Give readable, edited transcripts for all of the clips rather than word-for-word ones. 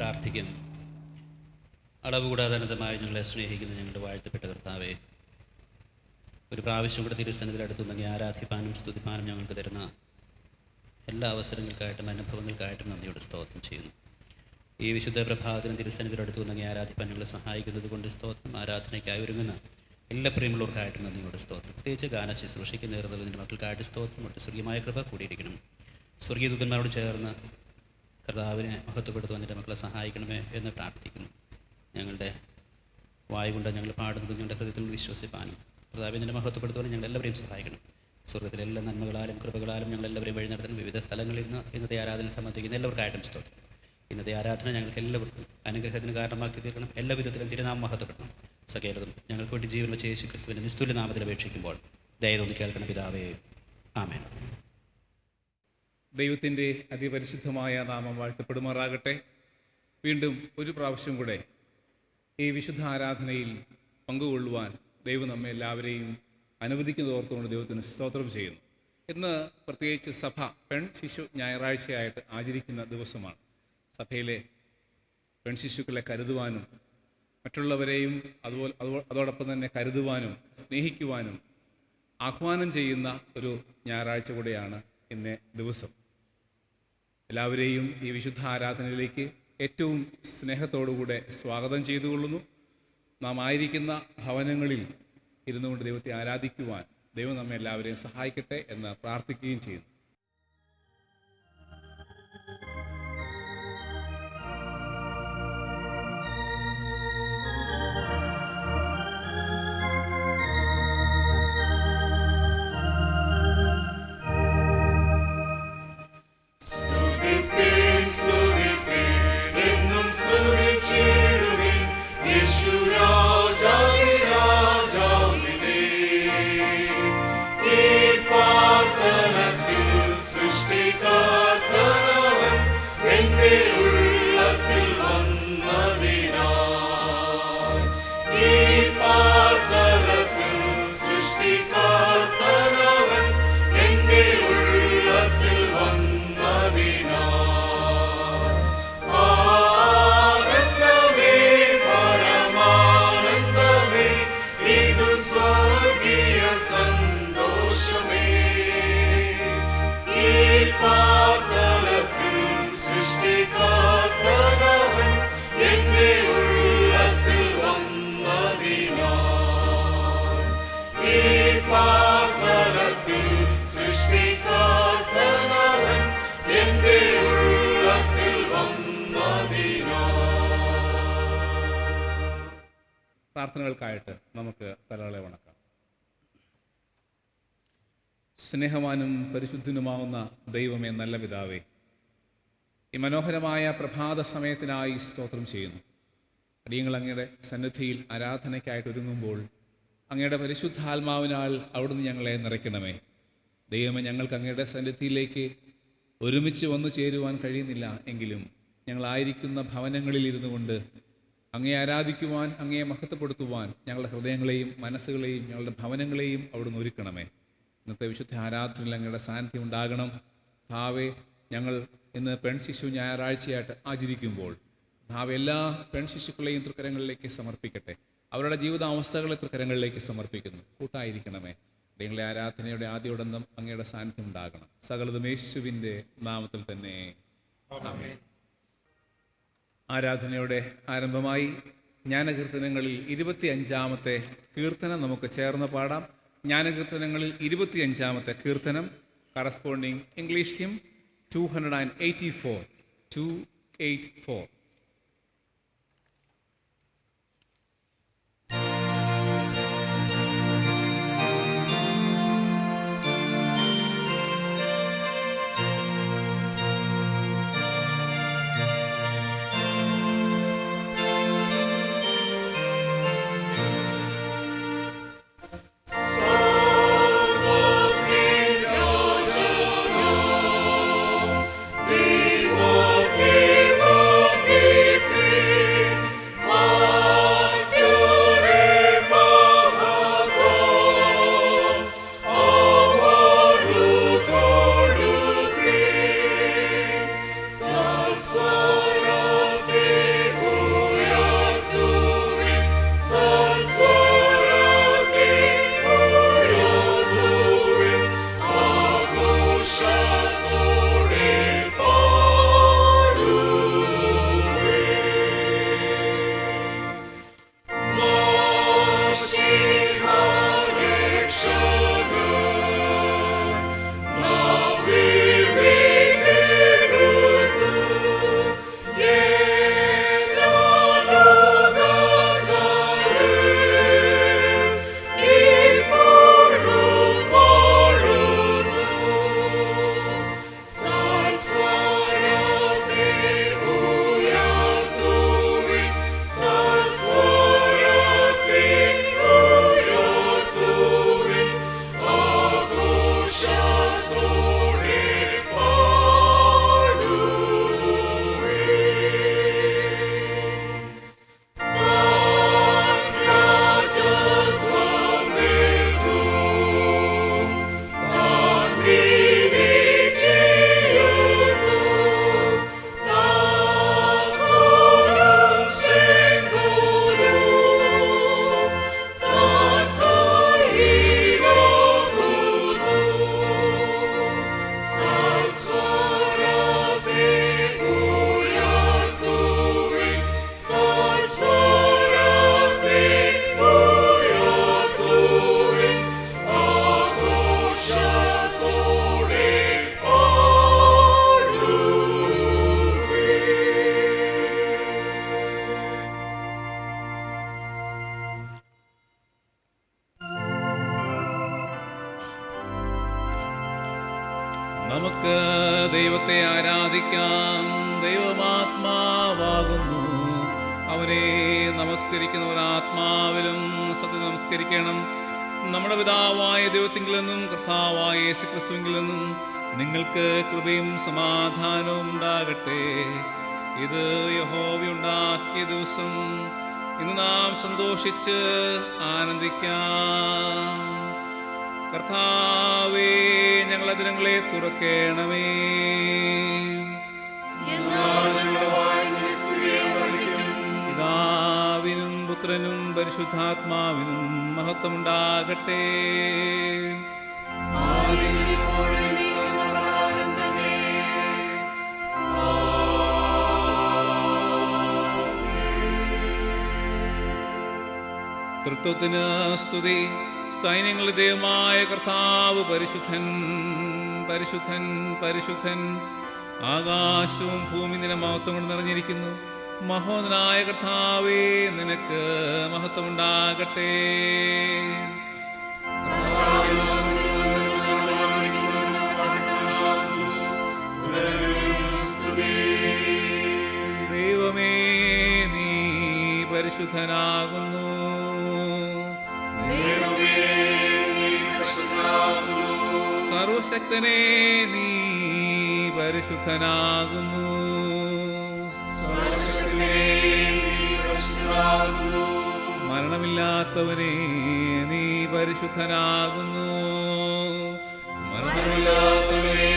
പ്രാർത്ഥിക്കും. അളവുകൂടാതെ അനന്തമായി ഞങ്ങളെ സ്നേഹിക്കുന്ന ഞങ്ങളുടെ വാഴ്ത്തപ്പെട്ട കർത്താവേ, ഒരു പ്രാവശ്യം കൂടെ തിരുസന്നിധിയിലടുത്തുണ്ടെങ്കിൽ ആരാധിപ്പാനും സ്തുതിപ്പാനും ഞങ്ങൾക്ക് തരുന്ന എല്ലാ അവസരങ്ങൾക്കായിട്ടും അനുഭവങ്ങൾക്കായിട്ടും നന്ദിയോടെ സ്തോത്രം ചെയ്യുന്നു. ഈ വിശുദ്ധ പ്രഭാതത്തിനും തിരുസന്നിധിയിലടുത്തുണ്ടെങ്കിൽ ആരാധിപ്പാൻ ഞങ്ങളെ സഹായിക്കുന്നത് കൊണ്ട് സ്തോത്രം. ആരാധനയ്ക്കായി ഒരുങ്ങുന്ന എല്ലാ പ്രിയമുള്ളവർക്കായിട്ടും നന്ദിയോടെ സ്തോത്രം. പ്രത്യേകിച്ച് ഗാന ശുശ്രൂഷയ്ക്ക് നേർന്നത് നിൻ്റെ മക്കൾക്കായിട്ട് സ്തോത്രം. ഒട്ട് സ്വർഗീയമായ കൃപ കൂടിയിരിക്കണം. സ്വർഗീയ ദൂതന്മാരോട് ചേർന്ന് കർത്താവിനെ മഹത്വപ്പെടുത്തുവാൻ നിൻ്റെ മക്കളെ സഹായിക്കണമേ എന്ന് പ്രാർത്ഥിക്കുന്നു. ഞങ്ങളുടെ വായു കൊണ്ട് ഞങ്ങൾ പാടുന്നത് ഞങ്ങളുടെ ഹൃദയത്തിൽ വിശ്വസിപ്പാനും കർത്താവിനെ മഹത്വപ്പെടുത്തുവാനും ഞങ്ങളെല്ലാവരെയും സഹായിക്കണം. സ്വർഗ്ഗത്തിലെ എല്ലാ നന്മകളാലും കൃപകളാലും ഞങ്ങളെല്ലാവരെയും വഴി നടത്തുന്ന വിവിധ സ്ഥലങ്ങളിൽ നിന്ന് ഇന്നത്തെ ആരാധന സംബന്ധിക്കുന്ന എല്ലാവർക്കായിട്ടും സ്തോത്രം. ഇന്നത്തെ ആരാധന ഞങ്ങൾക്ക് എല്ലാവർക്കും അനുഗ്രഹത്തിന് കാരണമാക്കി തീർക്കണം. എല്ലാ വിധത്തിലും തിരുനാമം മഹത്വപ്പെടണം. സകലതും ഞങ്ങൾക്ക് വേണ്ടി ജീവൻ വെച്ച യേശു ക്രിസ്തുവിൻ്റെ നിസ്തുല്യ നാമത്തിൽ അപേക്ഷിക്കുമ്പോൾ ദയതൊന്ന് കേൾക്കണം പിതാവേ. ആമേൻ. ദൈവത്തിൻ്റെ അതിപരിശുദ്ധമായ നാമം വാഴ്ത്തപ്പെടുമാറാകട്ടെ. വീണ്ടും ഒരു പ്രാവശ്യം കൂടെ ഈ വിശുദ്ധ ആരാധനയിൽ പങ്കുകൊള്ളുവാൻ ദൈവം നമ്മെ എല്ലാവരെയും അനുവദിക്കുന്നതോർത്തുകൊണ്ട് ദൈവത്തിന് സ്തോത്രം ചെയ്യുന്നു. ഇന്ന് പ്രത്യേകിച്ച് സഭ പെൺ ശിശു ഞായറാഴ്ചയായിട്ട് ആചരിക്കുന്ന ദിവസമാണ്. സഭയിലെ പെൺ ശിശുക്കളെ കരുതുവാനും മറ്റുള്ളവരെയും അതോടൊപ്പം തന്നെ കരുതുവാനും സ്നേഹിക്കുവാനും ആഹ്വാനം ചെയ്യുന്ന ഒരു ഞായറാഴ്ച കൂടെയാണ് ഇന്നേ ദിവസം. എല്ലാവരെയും ഈ വിശുദ്ധ ആരാധനയിലേക്ക് ഏറ്റവും സ്നേഹത്തോടുകൂടെ സ്വാഗതം ചെയ്തുകൊള്ളുന്നു. നാം ആയിരിക്കുന്ന ഭവനങ്ങളിൽ ഇരുന്നുകൊണ്ട് ദൈവത്തെ ആരാധിക്കുവാൻ ദൈവം നമ്മെ എല്ലാവരെയും സഹായിക്കട്ടെ എന്ന് പ്രാർത്ഥിക്കുകയും ചെയ്യുന്നു. പ്രാർത്ഥനകൾക്കായിട്ട് നമുക്ക് തലകളെ വണക്കാം. സ്നേഹവാനും പരിശുദ്ധനുമാവുന്ന ദൈവമേ, നല്ല പിതാവേ, ഈ മനോഹരമായ പ്രഭാത സമയത്തിനായി സ്തോത്രം ചെയ്യുന്നു. അടിയങ്ങൾ അങ്ങയുടെ സന്നിധിയിൽ ആരാധനയ്ക്കായിട്ട് ഒരുങ്ങുമ്പോൾ അങ്ങയുടെ പരിശുദ്ധാത്മാവിനാൽ അവിടുന്ന് ഞങ്ങളെ നിറയ്ക്കണമേ. ദൈവമേ, ഞങ്ങൾക്ക് അങ്ങയുടെ സന്നിധിയിലേക്ക് ഒരുമിച്ച് വന്നു ചേരുവാൻ കഴിയുന്നില്ല എങ്കിലും ഞങ്ങളായിരിക്കുന്ന ഭവനങ്ങളിൽ ഇരുന്നു കൊണ്ട് അങ്ങയെ ആരാധിക്കുവാൻ, അങ്ങയെ മഹത്വപ്പെടുത്തുവാൻ ഞങ്ങളുടെ ഹൃദയങ്ങളെയും മനസ്സുകളെയും ഞങ്ങളുടെ ഭവനങ്ങളെയും അവിടുന്ന് ഒരുക്കണമേ. ഇന്നത്തെ വിശുദ്ധ ആരാധനയിൽ അങ്ങയുടെ സാന്നിധ്യം ഉണ്ടാകണം. ഭാവേ, ഞങ്ങൾ ഇന്ന് പെൺ ശിശു ഞായറാഴ്ചയായിട്ട് ആചരിക്കുമ്പോൾ ഭാവെ എല്ലാ പെൺ ശിശുക്കളെയും തൃക്കരങ്ങളിലേക്ക് സമർപ്പിക്കട്ടെ. അവരുടെ ജീവിതാവസ്ഥകളെ തൃക്കരങ്ങളിലേക്ക് സമർപ്പിക്കുന്നു. കൂട്ടായിരിക്കണമേ. ഞങ്ങളുടെ ആരാധനയുടെ ആദ്യോടന്തം അങ്ങയുടെ സാന്നിധ്യം ഉണ്ടാകണം. സകലതും യേശുവിൻ്റെ നാമത്തിൽ തന്നെ ആമേൻ. ആരാധനയുടെ ആരംഭമായി ജ്ഞാനകീർത്തനങ്ങളിൽ 25-ാമത്തെ കീർത്തനം നമുക്ക് ചേർന്ന് പാടാം. ജ്ഞാനകീർത്തനങ്ങളിൽ 25-ാമത്തെ കീർത്തനം കറസ്പോണ്ടിങ് ഇംഗ്ലീഷ് ഹിം 284. Devo ആരാധിക്കാം. ദൈവമാത്മാവാകുന്നു, അവനെ നമസ്കരിക്കുന്നവർ ആത്മാവിലും സത്യം നമസ്കരിക്കണം. നമ്മുടെ പിതാവായ ദൈവത്തിങ്കിൽ നിന്നും കർത്താവായ യേശുക്രിസ്തുവിൽ നിന്നും നിങ്ങൾക്ക് കൃപയും സമാധാനവും ഉണ്ടാകട്ടെ. ഇത് യഹോവയുണ്ടാക്കിയ ദിവസം, ഇന്ന് നാം സന്തോഷിച്ച് ആനന്ദിക്കാം. കർത്താവേ, ഞങ്ങളുടെ ദിനങ്ങളെ തുറക്കേണമേ. പിതാവിനും പുത്രനും പരിശുദ്ധാത്മാവിനും മഹത്വമുണ്ടാകട്ടെ. തൃത്വത്തിന് സ്തുതി. സൈന്യങ്ങളുടെ ദൈവമായ കർത്താവ് പരിശുദ്ധൻ, പരിശുദ്ധൻ, പരിശുദ്ധൻ. ആകാശവും ഭൂമി നിന്റെ മഹത്വം കൊണ്ട് നിറഞ്ഞിരിക്കുന്നു. മഹോന്നതനായ കർത്താവേ, നിനക്ക് മഹത്വമുണ്ടാകട്ടെ. ദൈവമേ, നീ പരിശുദ്ധനാകുന്നു. സർവശക്തനേ, നീ പരിശുദ്ധനാകുന്നു. മരണമില്ലാത്തവനേ, നീ പരിശുദ്ധനാകുന്നു. മരണമില്ലാത്തവനേ,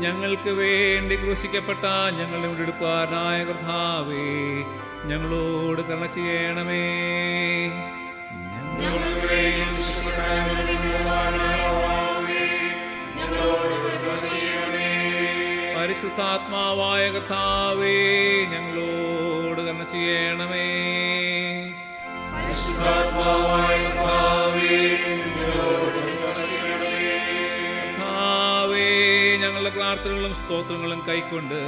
ഞങ്ങൾക്ക് വേണ്ടി ക്രൂശിക്കപ്പെട്ട ഞങ്ങളുടെ ഉടുപ്പാനായ കർത്താവേ, ഞങ്ങളോട് കരുണ ചെയ്യണമേ. പരിശുദ്ധാത്മാവായ കർത്താവേ, ഞങ്ങളോട് കരുണ ചെയ്യണമേ. കർത്താവേ, ഞങ്ങളുടെ പ്രാർത്ഥനകളും സ്തോത്രങ്ങളും കൈക്കൊണ്ട്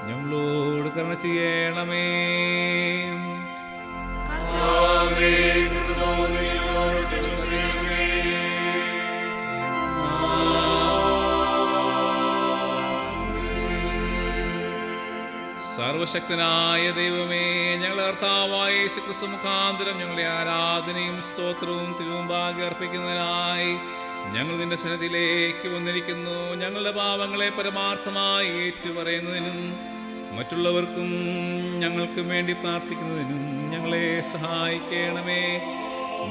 ഞങ്ങളോട് കരുണ ചെയ്യണമേ. സർവശക്തനായ ദൈവമേ, ഞങ്ങളുടെ കർത്താവായ യേശുക്രിസ്തു മുഖാന്തരം ഞങ്ങളുടെ ആരാധനയും സ്തോത്രവും തിരുമുമ്പാകെ അർപ്പിക്കുന്നതിനായി ഞങ്ങൾ നിന്റെ സന്നിധിയിലേക്ക് വന്നിരിക്കുന്നു. ഞങ്ങളുടെ പാപങ്ങളെ പരമാർത്ഥമായി ഏറ്റുപറയുന്നതിനും മറ്റുള്ളവർക്കും ഞങ്ങൾക്കും വേണ്ടി പ്രാർത്ഥിക്കുന്നതിനും ഞങ്ങളെ സഹായിക്കണമേ.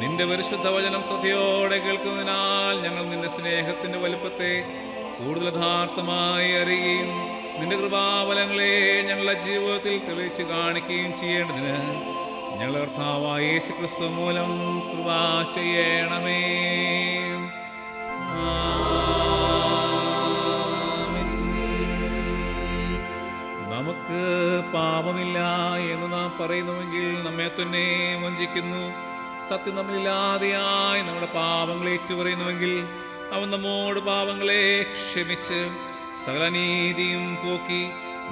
നിന്റെ പരിശുദ്ധ വചനം ശ്രദ്ധയോടെ കേൾക്കുന്നതിനാൽ ഞങ്ങൾ നിന്റെ സ്നേഹത്തിന്റെ വലുപ്പത്തെ കൂടുതൽ യഥാർത്ഥമായി അറിയുകയും നിന്റെ കൃപാബലങ്ങളെ ഞങ്ങളുടെ ജീവിതത്തിൽ തെളിയിച്ച് കാണിക്കുകയും ചെയ്യേണ്ടതിന് ഞങ്ങളുടെ കർത്താവായ യേശുക്രിസ്തു മൂലം കൃപ ചെയ്യണമേ. നമുക്ക് പാപമില്ല എന്ന് നാം പറയുന്നുവെങ്കിൽ നമ്മെ തന്നെ വഞ്ചിക്കുന്നു. സത്യം നമ്മളില്ലാതെയായി നമ്മുടെ പാപങ്ങളെ ഏറ്റുപറയുന്നുവെങ്കിൽ അവൻ നമ്മോട് പാപങ്ങളെ ക്ഷമിച്ച് സകല നീതിയും പോക്കി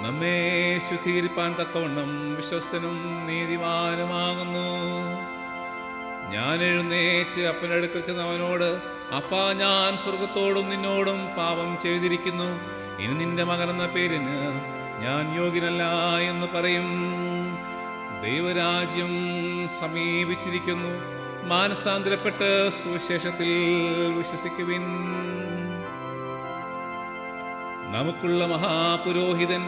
നമ്മെ ശുദ്ധീകരിപ്പാൻ തക്കവണ്ണം വിശ്വസ്തനും നീതിമാനുമാകുന്നു. ഞാൻ എഴുന്നേറ്റ് അപ്പൻ്റെ അടുക്കൽ ചെന്ന് അവനോട്, അപ്പാ, ഞാൻ സ്വർഗത്തോടും നിന്നോടും പാപം ചെയ്തിരിക്കുന്നു. ഇനി നിന്റെ മകനെന്ന പേരിന് ഞാൻ യോഗ്യനല്ല എന്ന് പറയും. ദൈവരാജ്യം സമീപിച്ചിരിക്കുന്നു. മാനസാന്തരപ്പെട്ട് സുവിശേഷത്തിൽ വിശ്വസിക്കുവിൻ. നമുക്കുള്ള മഹാപുരോഹിതൻ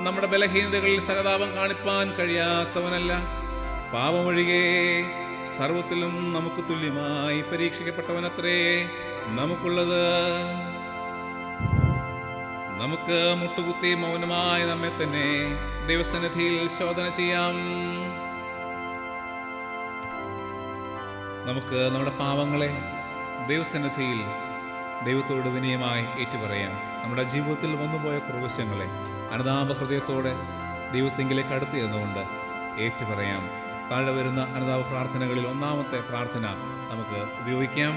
നമ്മുടെ ബലഹീനതകളിൽ സഹതാപം കാണിപ്പാൻ കഴിയാത്തവനല്ല. പാപമൊഴികെ സർവത്തിലും നമുക്ക് തുല്യമായി പരീക്ഷിക്കപ്പെട്ടവനത്രേ നമുക്കുള്ളത്. നമുക്ക് മുട്ടുകുത്തി മൗനമായി നമ്മെ തന്നെ ദൈവസന്നിധിയിൽ ശോധന ചെയ്യാം. നമുക്ക് നമ്മുടെ പാപങ്ങളെ ദൈവസന്നിധിയിൽ ദൈവത്തോട് വിനയമായി ഏറ്റുപറയാം. നമ്മുടെ ജീവിതത്തിൽ വന്നുപോയ കുറവശങ്ങളെ അനുതാപ ഹൃദയത്തോടെ ദൈവത്തെങ്കിലേക്ക് അടുത്ത് ചെന്നുകൊണ്ട് ഏറ്റുപറയാം. താഴെ വരുന്ന അനുതാപ പ്രാർത്ഥനകളിൽ ഒന്നാമത്തെ പ്രാർത്ഥന നമുക്ക് ഉപയോഗിക്കാം.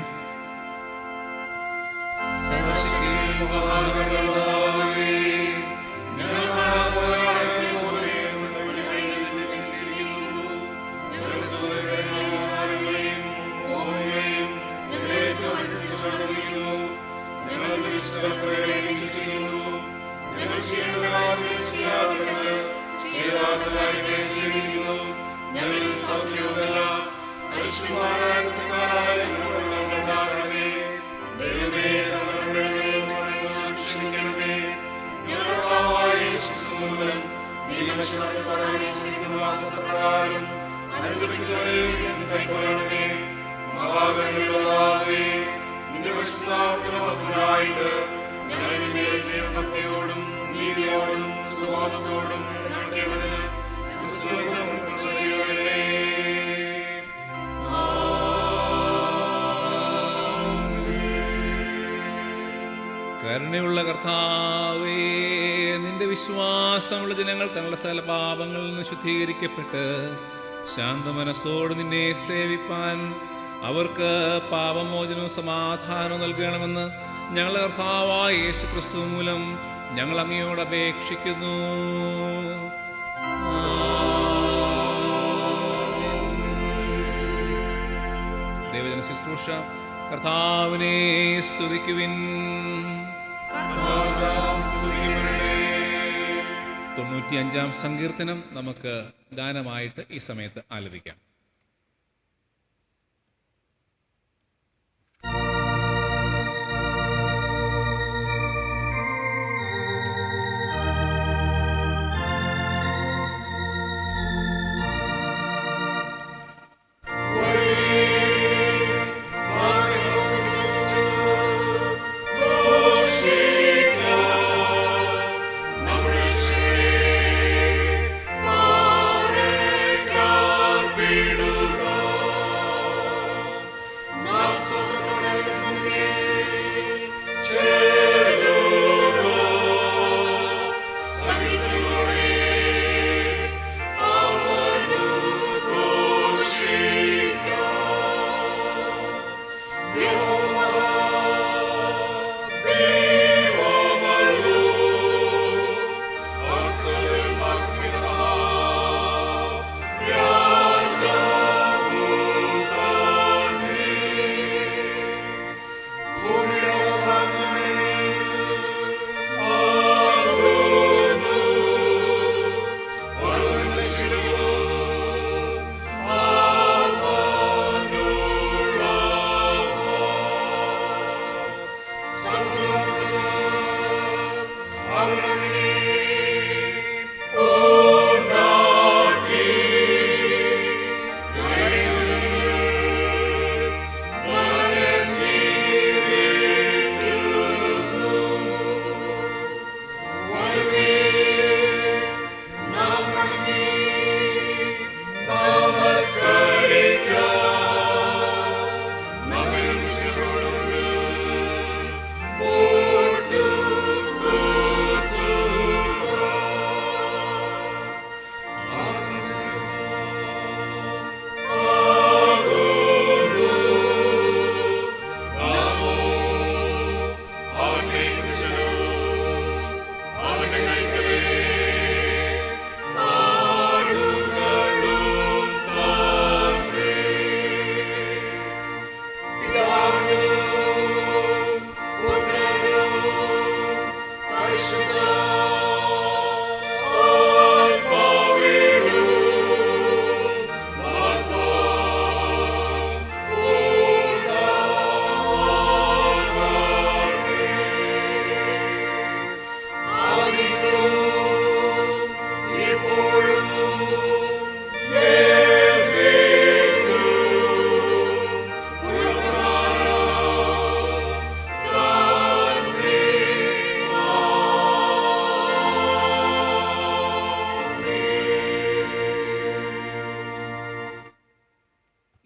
ഞങ്ങളുടെ കരുണയുള്ള കർത്താവേ, നിന്റെ വിശ്വാസമുള്ള ജനങ്ങൾ തങ്ങളുടെ സകല പാപങ്ങളിൽ നിന്ന് ശുദ്ധീകരിക്കപ്പെട്ട് ശാന്തമനസ്സോട് നിന്നെ സേവിപ്പാൻ അവർക്ക് പാപമോചനവും സമാധാനവും നൽകണമെന്ന് ഞങ്ങളുടെ കർത്താവായ യേശു ക്രിസ്തു മൂലം ഞങ്ങൾ അങ്ങയോട് അപേക്ഷിക്കുന്നു. ദൈവജന ശുശ്രൂഷ. കർത്താവിനെ സ്തുതിക്കുവിൻ. 95-ാം സങ്കീർത്തനം നമുക്ക് ഗാനമായിട്ട് ഈ സമയത്ത് ആലപിക്കാം.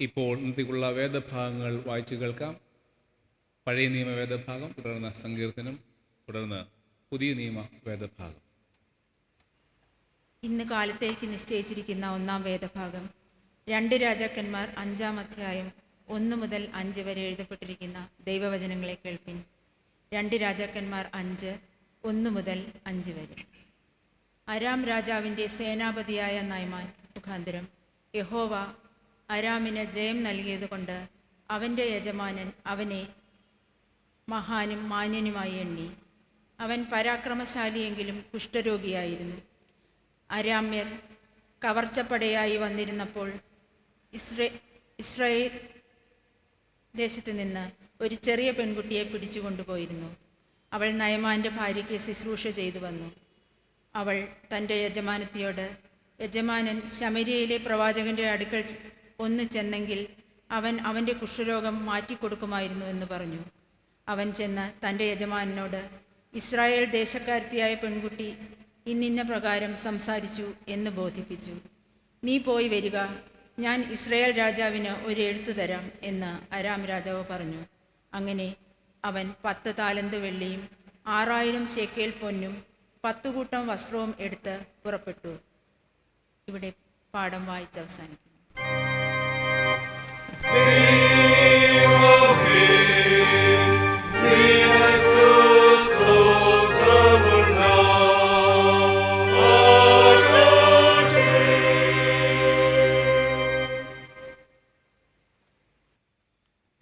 ഇപ്പോൾ ഇന്നത്തേക്കുള്ള വേദഭാഗങ്ങൾ വായിച്ചു കേൾക്കാം. പഴയ നിയമ വേദഭാഗം, തുടർന്ന് സങ്കീർത്തനം, തുടർന്ന് പുതിയ നിയമ വേദഭാഗം. ഇന്ന് കാലത്തേക്ക് നിശ്ചയിച്ചിരിക്കുന്ന ഒന്നാം വേദഭാഗം 2 രാജാക്കന്മാർ 5-ാം അധ്യായം 1 മുതൽ 5 വരെ എഴുതപ്പെട്ടിരിക്കുന്ന ദൈവവചനങ്ങളെ കേൾപ്പിൻ. 2 രാജാക്കന്മാർ 5, 1 മുതൽ 5 വരെ. അരാം രാജാവിൻ്റെ സേനാപതിയായ നയമാൻ മുഖാന്തരം യഹോവ അരാമിന് ജയം നൽകിയതുകൊണ്ട് അവൻ്റെ യജമാനൻ അവനെ മഹാനും മാന്യനുമായി എണ്ണി. അവൻ പരാക്രമശാലിയെങ്കിലും കുഷ്ഠരോഗിയായിരുന്നു. അരാമ്യർ കവർച്ചപ്പടയായി വന്നിരുന്നപ്പോൾ ഇസ്രായേൽ ദേശത്ത് നിന്ന് ഒരു ചെറിയ പെൺകുട്ടിയെ പിടിച്ചു കൊണ്ടുപോയിരുന്നു. അവൾ നയമാൻ്റെ ഭാര്യയ്ക്ക് ശുശ്രൂഷ ചെയ്തു വന്നു. അവൾ തൻ്റെ യജമാനത്തിയോട്, യജമാനൻ ശമര്യയിലെ പ്രവാചകൻ്റെ അടുക്കൽ ഒന്ന് ചെന്നെങ്കിൽ അവൻ അവൻ്റെ കുഷ്ഠരോഗം മാറ്റിക്കൊടുക്കുമായിരുന്നു എന്ന് പറഞ്ഞു. അവൻ ചെന്ന് തൻ്റെ യജമാനനോട്, ഇസ്രായേൽ ദേശക്കാരത്തിയായ പെൺകുട്ടി ഇന്നിന്ന പ്രകാരം സംസാരിച്ചു എന്ന് ബോധിപ്പിച്ചു. നീ പോയി വരിക, ഞാൻ ഇസ്രായേൽ രാജാവിന് ഒരു എഴുത്ത് തരാം എന്ന് അരാം രാജാവ് പറഞ്ഞു. അങ്ങനെ അവൻ 10 താലന്ത് വെള്ളിയും 6000 ശേക്കേൽ പൊന്നും 10 കൂട്ടം വസ്ത്രവും എടുത്ത് പുറപ്പെട്ടു. ഇവിടെ പാഠം വായിച്ചവസാനിക്കുന്നു.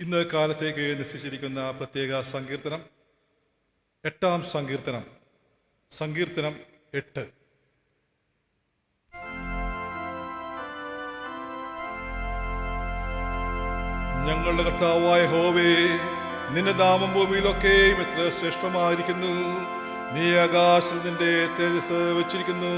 ഇന്ന് കാലത്തേക്ക് നിശ്ചയിച്ചിരിക്കുന്ന പ്രത്യേക സങ്കീർത്തനം 8-ാം സങ്കീർത്തനം, സങ്കീർത്തനം 8. ഞങ്ങളുടെ കർത്താവായ യഹോവേ, നിന്റെ നാമം ഭൂമിയിലൊക്കെയും എത്ര ശ്രേഷ്ഠമായിരിക്കുന്നു. നീ ആകാശം നിന്റെ തേജസ് വെച്ചിരിക്കുന്നു.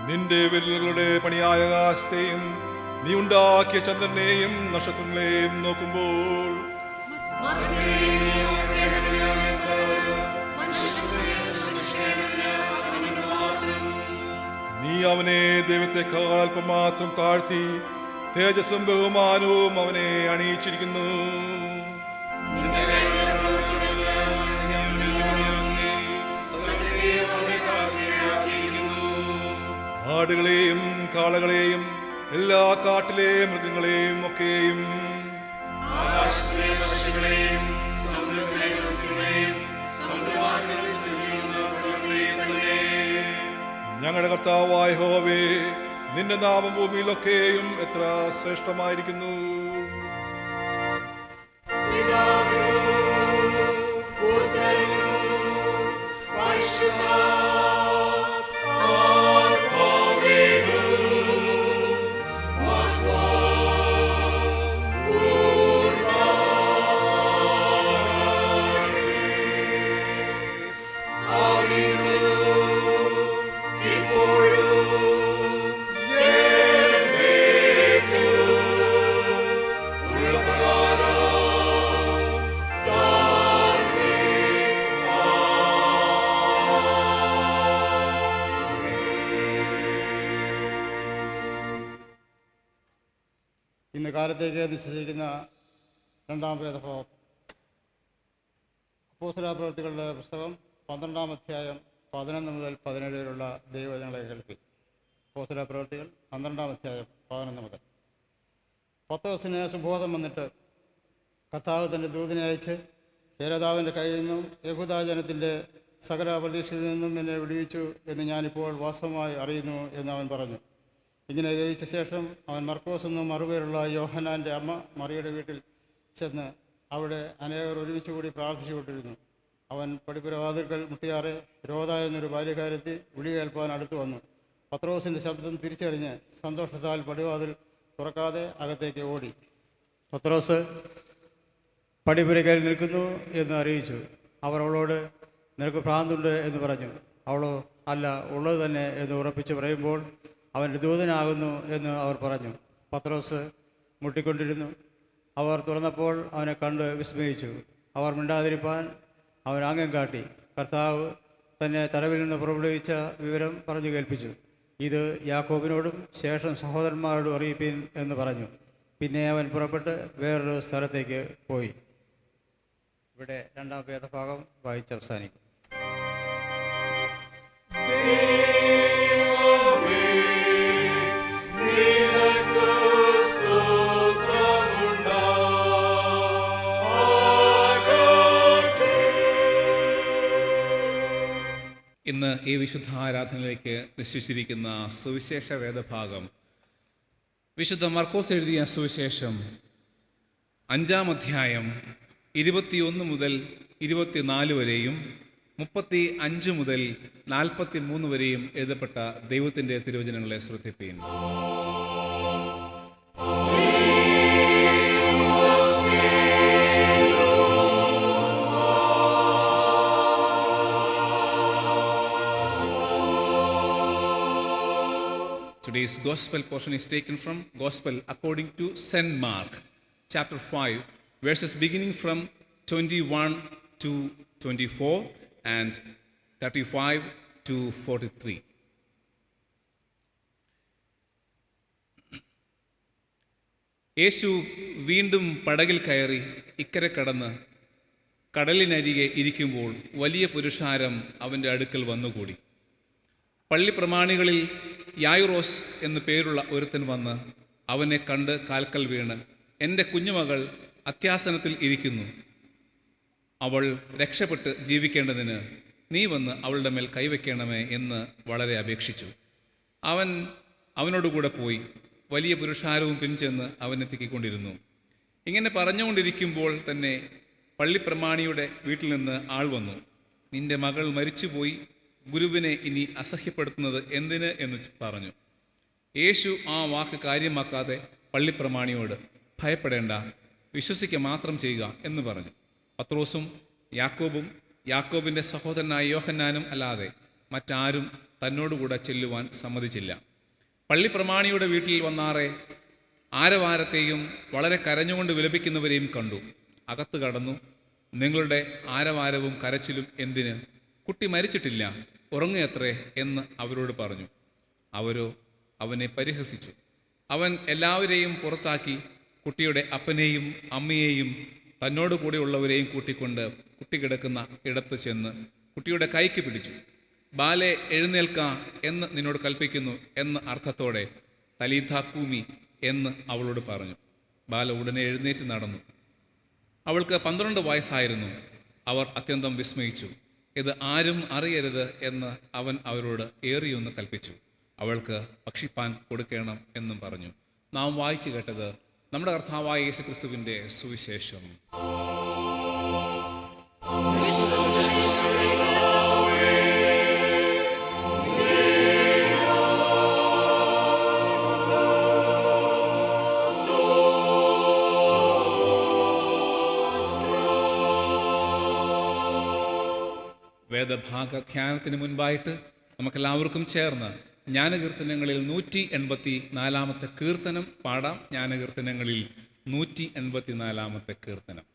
നിന്റെ വിരലുകളുടെ പണിയായ ആകാശത്തെയും നീ ഉണ്ടാക്കിയ ചന്ദ്രനെയും നക്ഷത്രങ്ങളെയും നോക്കുമ്പോൾ നീ അവനെ ദൈവത്തെക്കാൾ അല്പം മാത്രം താഴ്ത്തി തേജസ്സും ബഹുമാനവും അവനെ അണിയിച്ചിരിക്കുന്നു. ആടുകളെയും കാളകളെയും എല്ലാ കാട്ടിലെ മൃഗങ്ങളെയും ഒക്കെയും ഞങ്ങളുടെ കർത്താവായ യഹോവേ, നിന്റെ നാമം ഭൂമിയിലൊക്കെയും എത്ര ശ്രേഷ്ഠമായിരിക്കുന്നു. ഇന്ന് കാലത്തേക്ക് നിശ്ചയിച്ചിരിക്കുന്ന 2-ാം വേദഭാഗം അപ്പോസ്തലപ്രവൃത്തികളുടെ പുസ്തകം 12-ാം അധ്യായം 11 മുതൽ 17 വരെയുള്ള ദൈവവചനങ്ങളെ കേൾപ്പി. അപ്പോസ്തലപ്രവൃത്തികൾ 12-ാം അധ്യായം 11 മുതൽ. പത്രോസിന് സുബോധം വന്നിട്ട് കർത്താവ് തൻ്റെ ദൂതനെ അയച്ച് ഹേരോദാവിൻ്റെ കയ്യിൽ നിന്നും യഹൂദാ ജനത്തിൻ്റെ സകല പ്രതീക്ഷയിൽ നിന്നും എന്നെ വിടുവിച്ചു എന്ന് ഞാനിപ്പോൾ വാസ്തവമായി അറിയുന്നു എന്ന് അവൻ പറഞ്ഞു. ഇങ്ങനെ വിവരിച്ച ശേഷം അവൻ മർക്കോസ് എന്നും മറുപേരുള്ള യോഹന്നാൻ്റെ അമ്മ മറിയുടെ വീട്ടിൽ ചെന്ന് അവിടെ അനേകർ ഒരുമിച്ച് കൂടി പ്രാർത്ഥിച്ചുകൊണ്ടിരുന്നു. അവൻ പടിപ്പുരവാതിൽക്കൽ മുട്ടിയാറെ രോധ എന്നൊരു ബാല്യക്കാരെത്തി വിളി കേൾപ്പാൻ അടുത്തു വന്നു. പത്രോസിൻ്റെ ശബ്ദം തിരിച്ചറിഞ്ഞ് സന്തോഷത്താൽ പടിവാതിൽ തുറക്കാതെ അകത്തേക്ക് ഓടി. പത്രോസ് പടിപ്പുരയ്ക്കൽ നിൽക്കുന്നു എന്ന് അറിയിച്ചു. അവർ അവളോട്, നിനക്ക് ഭ്രാന്തുണ്ട് എന്ന് പറഞ്ഞു. അവളോ, അല്ല, ഉള്ളത് തന്നെ എന്ന് ഉറപ്പിച്ച് പറയുമ്പോൾ, അവൻ്റെ ദൂതനാകുന്നു എന്ന് അവർ പറഞ്ഞു. പത്രോസ് മുട്ടിക്കൊണ്ടിരുന്നു. അവർ തുറന്നപ്പോൾ അവനെ കണ്ട് വിസ്മയിച്ചു. അവർ മിണ്ടാതിരിപ്പാൻ അവൻ ആംഗ്യം കാട്ടി. കർത്താവ് തന്നെ തടവിൽ നിന്ന് പുറപ്പെടുവിച്ച വിവരം പറഞ്ഞു കേൾപ്പിച്ചു. ഇത് യാക്കോബിനോടും ശേഷം സഹോദരന്മാരോടും അറിയിപ്പിൻ എന്ന് പറഞ്ഞു. പിന്നെ അവൻ പുറപ്പെട്ട് വേറൊരു സ്ഥലത്തേക്ക് പോയി. ഇവിടെ 2-ാം വേദഭാഗം വായിച്ചവസാനിക്കും. ഇന്ന് ഈ വിശുദ്ധ ആരാധനയിലേക്ക് നിശ്ചയിച്ചിരിക്കുന്ന സുവിശേഷ വേദഭാഗം വിശുദ്ധ മർക്കോസ് എഴുതിയ സുവിശേഷം 5-ാം അധ്യായം 21 മുതൽ 24 വരെയും 35 മുതൽ 43 വരെയും എഴുതപ്പെട്ട ദൈവത്തിൻ്റെ തിരുവചനങ്ങളെ ശ്രദ്ധിപ്പീൻ. Today's gospel portion is taken from Gospel according to St. Mark, chapter 5, verses beginning from 21 to 24 and 35 to 43. യേശു വീണ്ടും പടകിൽ കയറി ഇക്കരെ കടന്ന് കടലിനരികെ ഇരിക്കുമ്പോൾ വലിയ പുരുഷാരം അവൻ്റെ അടുക്കൽ വന്നുകൂടി. പള്ളിപ്രമാണികളിൽ യായിറോസ് എന്നു പേരുള്ള ഒരുത്തൻ വന്ന് അവനെ കണ്ട് കാൽക്കൽ വീണ്, എൻ്റെ കുഞ്ഞുമകൾ അത്യാസനത്തിൽ ഇരിക്കുന്നു, അവൾ രക്ഷപ്പെട്ട് ജീവിക്കേണ്ടതിന് നീ വന്ന് അവളുടെ മേൽ കൈവയ്ക്കണമേ എന്ന് വളരെ അപേക്ഷിച്ചു. അവനോടുകൂടെ പോയി. വലിയ പുരുഷാരവും പിൻചെന്ന് അവനെത്തിക്കൊണ്ടിരുന്നു. ഇങ്ങനെ പറഞ്ഞുകൊണ്ടിരിക്കുമ്പോൾ തന്നെ പള്ളിപ്രമാണിയുടെ വീട്ടിൽ നിന്ന് ആൾ വന്നു. നിന്റെ മകൾ മരിച്ചുപോയി, ഗുരുവിനെ ഇനി അസഹ്യപ്പെടുത്തുന്നത് എന്തിന് എന്ന് പറഞ്ഞു. യേശു ആ വാക്ക് കാര്യമാക്കാതെ പള്ളിപ്രമാണിയോട്, ഭയപ്പെടേണ്ട, വിശ്വസിക്കുക മാത്രം ചെയ്യുക എന്ന് പറഞ്ഞു. പത്രോസും യാക്കോബും യാക്കോബിൻ്റെ സഹോദരനായ യോഹന്നാനും അല്ലാതെ മറ്റാരും തന്നോടുകൂടെ ചെല്ലുവാൻ സമ്മതിച്ചില്ല. പള്ളിപ്രമാണിയുടെ വീട്ടിൽ വന്നാറെ ആരവാരത്തെയും വളരെ കരഞ്ഞുകൊണ്ട് വിലപിക്കുന്നവരെയും കണ്ടു. അകത്ത് കടന്നു, നിങ്ങളുടെ ആരവാരവും കരച്ചിലും എന്തിന്? കുട്ടി മരിച്ചിട്ടില്ല, ഉറങ്ങുകയത്രേ എന്ന് അവരോട് പറഞ്ഞു. അവരോ അവനെ പരിഹസിച്ചു. അവൻ എല്ലാവരെയും പുറത്താക്കി കുട്ടിയുടെ അപ്പനെയും അമ്മയെയും തന്നോട് കൂടെയുള്ളവരെയും കൂട്ടിക്കൊണ്ട് കുട്ടി കിടക്കുന്ന ഇടത്ത് ചെന്ന് കുട്ടിയുടെ കൈക്ക് പിടിച്ചു. ബാലെ എഴുന്നേൽക്ക എന്ന് നിന്നോട് കൽപ്പിക്കുന്നു എന്ന അർത്ഥത്തോടെ തലീഥാ കൂമി എന്ന് അവളോട് പറഞ്ഞു. ബാല ഉടനെ എഴുന്നേറ്റ് നടന്നു. അവൾക്ക് 12 വയസ്സായിരുന്നു. അവർ അത്യന്തം വിസ്മയിച്ചു. ഇത് ആരും അറിയരുത് എന്ന് അവൻ അവരോട് ഏറിയൊന്ന് കൽപ്പിച്ചു. അവൾക്ക് ഭക്ഷിപ്പാൻ കൊടുക്കണം എന്നും പറഞ്ഞു. നാം വായിച്ചു കേട്ടത് നമ്മുടെ കർത്താവായ യേശുക്രിസ്തുവിൻ്റെ സുവിശേഷം. വേദഭാഗധ്യാനത്തിന് മുൻപായിട്ട് നമുക്കെല്ലാവർക്കും ചേർന്ന് ജ്ഞാനകീർത്തനങ്ങളിൽ 184 കീർത്തനം പാടാം. ജ്ഞാനകീർത്തനങ്ങളിൽ 184 കീർത്തനം.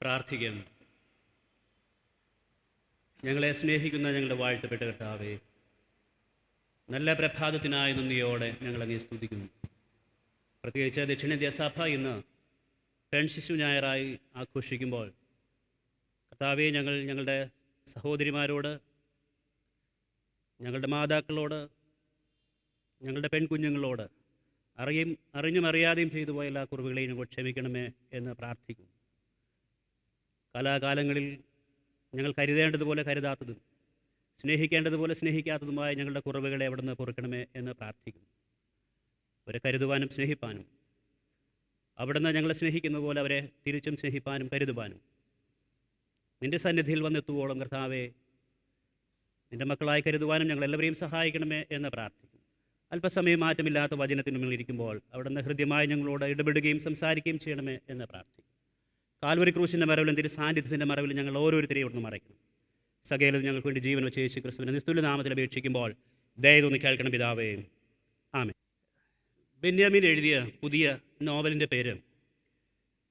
പ്രാർത്ഥിക്കാം. ഞങ്ങളെ സ്നേഹിക്കുന്ന ഞങ്ങളുടെ വാഴ്ത്തപ്പെട്ട കർത്താവേ, നല്ല പ്രഭാതത്തിനായി നന്ദിയോടെ ഞങ്ങളങ്ങേ സ്തുതിക്കുന്നു. പ്രത്യേകിച്ച് ദക്ഷിണേന്ത്യ സഭ ഇന്ന് പെൺശിശു ഞായറായി ആഘോഷിക്കുമ്പോൾ കർത്താവെ, ഞങ്ങളുടെ സഹോദരിമാരോട്, ഞങ്ങളുടെ മാതാക്കളോട്, ഞങ്ങളുടെ പെൺകുഞ്ഞുങ്ങളോട് അറിഞ്ഞും അറിയാതെയും ചെയ്തു പോയ എല്ലാ കുറവുകളെയും ഞങ്ങൾ ക്ഷമിക്കണമേ എന്ന് പ്രാർത്ഥിക്കുന്നു. കാലാകാലങ്ങളിൽ ഞങ്ങൾ കരുതേണ്ടതുപോലെ കരുതാത്തതും സ്നേഹിക്കേണ്ടതുപോലെ സ്നേഹിക്കാത്തതുമായ ഞങ്ങളുടെ കുറവുകളെ അവിടെ നിന്ന് പൊറുക്കണമേ എന്ന് പ്രാർത്ഥിക്കുന്നു. അവരെ കരുതുവാനും സ്നേഹിപ്പാനും, അവിടെ നിന്ന് ഞങ്ങളെ സ്നേഹിക്കുന്ന പോലെ അവരെ തിരിച്ചും സ്നേഹിപ്പാനും കരുതുവാനും നിൻ്റെ സന്നിധിയിൽ വന്നെത്തുവോളം കർത്താവെ, നിൻ്റെ മക്കളായി കരുതുവാനും ഞങ്ങളെല്ലാവരെയും സഹായിക്കണമേ എന്ന് പ്രാർത്ഥിക്കുന്നു. അല്പസമയം മാറ്റമില്ലാത്ത വചനത്തിന് മുന്നിൽ ഇരിക്കുമ്പോൾ അവിടെ നിന്ന് ഹൃദ്യമായി ഞങ്ങളോട് ഇടപെടുകയും സംസാരിക്കുകയും ചെയ്യണമേ എന്ന് പ്രാർത്ഥിക്കുന്നു. കാൽവരി ക്രൂശിൻ്റെ മറവിലും തിരു സാന്നിധ്യത്തിൻ്റെ മറവിലും ഞങ്ങൾ ഓരോരുത്തരെയും ഇവിടുന്ന് മറയ്ക്കണം. സകലതും ഞങ്ങൾക്ക് വേണ്ടി ജീവൻ വെച്ച് യേശു ക്രിസ്തുവിനെ നിസ്തുല്യ നാമത്തിൽ അപേക്ഷിക്കുമ്പോൾ ദയതൊന്ന് കേൾക്കണം പിതാവേ, ആമേൻ. ബെന്യാമിൻ എഴുതിയ പുതിയ നോവലിൻ്റെ പേര്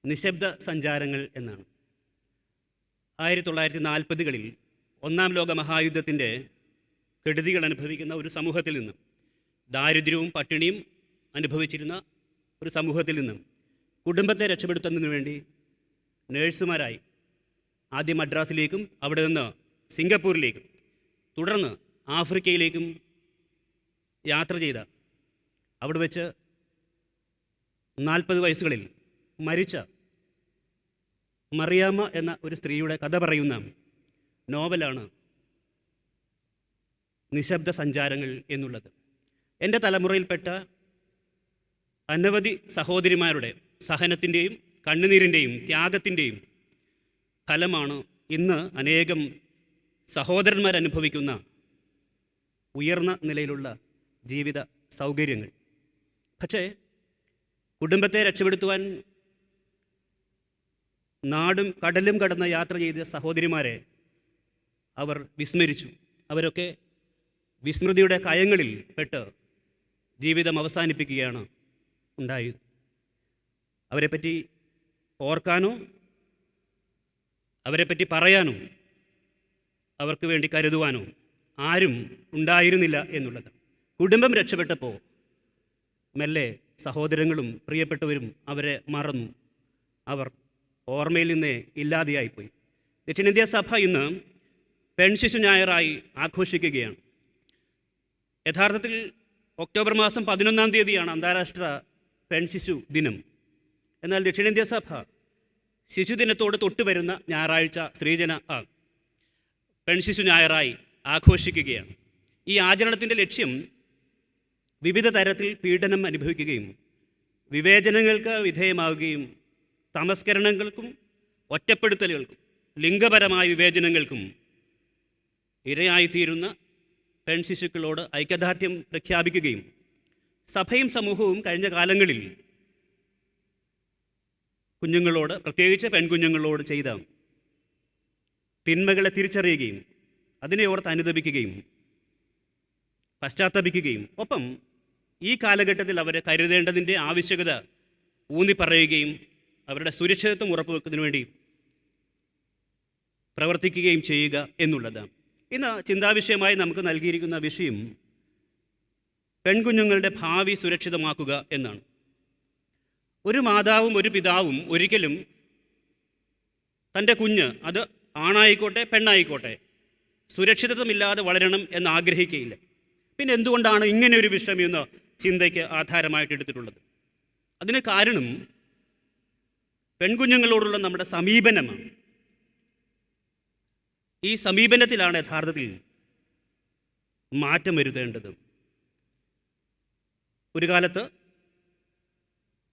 നിശബ്ദ സഞ്ചാരങ്ങൾ എന്നാണ്. 1940കളിൽ ഒന്നാം ലോക മഹായുദ്ധത്തിൻ്റെ കെടുതികൾ അനുഭവിക്കുന്ന ഒരു സമൂഹത്തിൽ നിന്നും, ദാരിദ്ര്യവും പട്ടിണിയും അനുഭവിച്ചിരുന്ന ഒരു സമൂഹത്തിൽ നിന്നും കുടുംബത്തെ രക്ഷപ്പെടുത്തുന്നതിന് വേണ്ടി നേഴ്സുമാരായി ആദ്യം മദ്രാസിലേക്കും അവിടെ നിന്ന് സിംഗപ്പൂരിലേക്കും തുടർന്ന് ആഫ്രിക്കയിലേക്കും യാത്ര ചെയ്ത, അവിടെ വെച്ച് 40 വയസ്സുകളിൽ മരിച്ച മറിയാമ്മ എന്ന ഒരു സ്ത്രീയുടെ കഥ പറയുന്ന നോവലാണ് നിശബ്ദ സഞ്ചാരങ്ങൾ എന്നുള്ളത്. എൻ്റെ തലമുറയിൽപ്പെട്ട അനവധി സഹോദരിമാരുടെ സഹനത്തിൻ്റെയും കണ്ണുനീരിൻ്റെയും ത്യാഗത്തിൻ്റെയും ഫലമാണ് ഇന്ന് അനേകം സഹോദരന്മാരനുഭവിക്കുന്ന ഉയർന്ന നിലയിലുള്ള ജീവിത സൗകര്യങ്ങൾ. പക്ഷേ കുടുംബത്തെ രക്ഷപ്പെടുത്തുവാൻ നാടും കടലും കടന്ന് യാത്ര ചെയ്ത സഹോദരിമാരെ അവർ വിസ്മരിച്ചു. അവരൊക്കെ വിസ്മൃതിയുടെ കയങ്ങളിൽ പെട്ട് ജീവിതം അവസാനിപ്പിക്കുകയാണ് ഉണ്ടായത്. അവരെപ്പറ്റി ഓർക്കാനോ അവരെപ്പറ്റി പറയാനോ അവർക്ക് വേണ്ടി കരുതുവാനോ ആരും ഉണ്ടായിരുന്നില്ല എന്നുള്ളത്. കുടുംബം രക്ഷപ്പെട്ടപ്പോൾ മെല്ലെ സഹോദരങ്ങളും പ്രിയപ്പെട്ടവരും അവരെ മറന്നു. അവർ ഓർമ്മയിൽ നിന്നേ ഇല്ലാതെയായിപ്പോയി. ദക്ഷിണേന്ത്യ സഭ ഇന്ന് പെൺശിശു ഞായറായി ആഘോഷിക്കുകയാണ്. യഥാർത്ഥത്തിൽ ഒക്ടോബർ മാസം 11-ാം തീയതിയാണ് അന്താരാഷ്ട്ര പെൺശിശു ദിനം. എന്നാൽ ദക്ഷിണേന്ത്യ സഭ ശിശുദിനത്തോട് തൊട്ടുവരുന്ന ഞായറാഴ്ച സ്ത്രീജന പെൺശിശു ഞായറായി ആഘോഷിക്കുകയാണ്. ഈ ആചരണത്തിൻ്റെ ലക്ഷ്യം വിവിധ തരത്തിൽ പീഡനം അനുഭവിക്കുകയും വിവേചനങ്ങൾക്ക് വിധേയമാവുകയും തമസ്കരണങ്ങൾക്കും ഒറ്റപ്പെടുത്തലുകൾക്കും ലിംഗപരമായ വിവേചനങ്ങൾക്കും ഇരയായിത്തീരുന്ന പെൺശിശുക്കളോട് ഐക്യദാർഢ്യം പ്രഖ്യാപിക്കുകയും സഭയും സമൂഹവും കഴിഞ്ഞ കാലങ്ങളിൽ കുഞ്ഞുങ്ങളോട്, പ്രത്യേകിച്ച് പെൺകുഞ്ഞുങ്ങളോട് ചെയ്ത തിന്മകളെ തിരിച്ചറിയുകയും അതിനെ ഓർത്ത് അനുദപിക്കുകയും പശ്ചാത്തപിക്കുകയും ഒപ്പം ഈ കാലഘട്ടത്തിൽ അവരെ കരുതേണ്ടതിൻ്റെ ആവശ്യകത ഊന്നിപ്പറയുകയും അവരുടെ സുരക്ഷിതത്വം ഉറപ്പുവെക്കുന്നതിന് വേണ്ടി പ്രവർത്തിക്കുകയും ചെയ്യുക എന്നുള്ളതാണ്. ഇന്ന് ചിന്താവിഷയമായി നമുക്ക് നൽകിയിരിക്കുന്ന വിഷയം പെൺകുഞ്ഞുങ്ങളുടെ ഭാവി സുരക്ഷിതമാക്കുക എന്നാണ്. ഒരു മാതാവും ഒരു പിതാവും ഒരിക്കലും തൻ്റെ കുഞ്ഞ്, അത് ആണായിക്കോട്ടെ പെണ്ണായിക്കോട്ടെ, സുരക്ഷിതത്വമില്ലാതെ വളരണം എന്ന് ആഗ്രഹിക്കുകയില്ല. പിന്നെ എന്തുകൊണ്ടാണ് ഇങ്ങനെ ഒരു വിഷയം എന്ന ചിന്തയ്ക്ക് ആധാരമായിട്ട് എടുത്തിട്ടുള്ളത്? അതിന് കാരണം പെൺകുഞ്ഞുങ്ങളോടുള്ള നമ്മുടെ സമീപനമാണ്. ഈ സമീപനത്തിലാണ് യഥാർത്ഥത്തിൽ മാറ്റം വരുത്തേണ്ടത്. ഒരു കാലത്ത്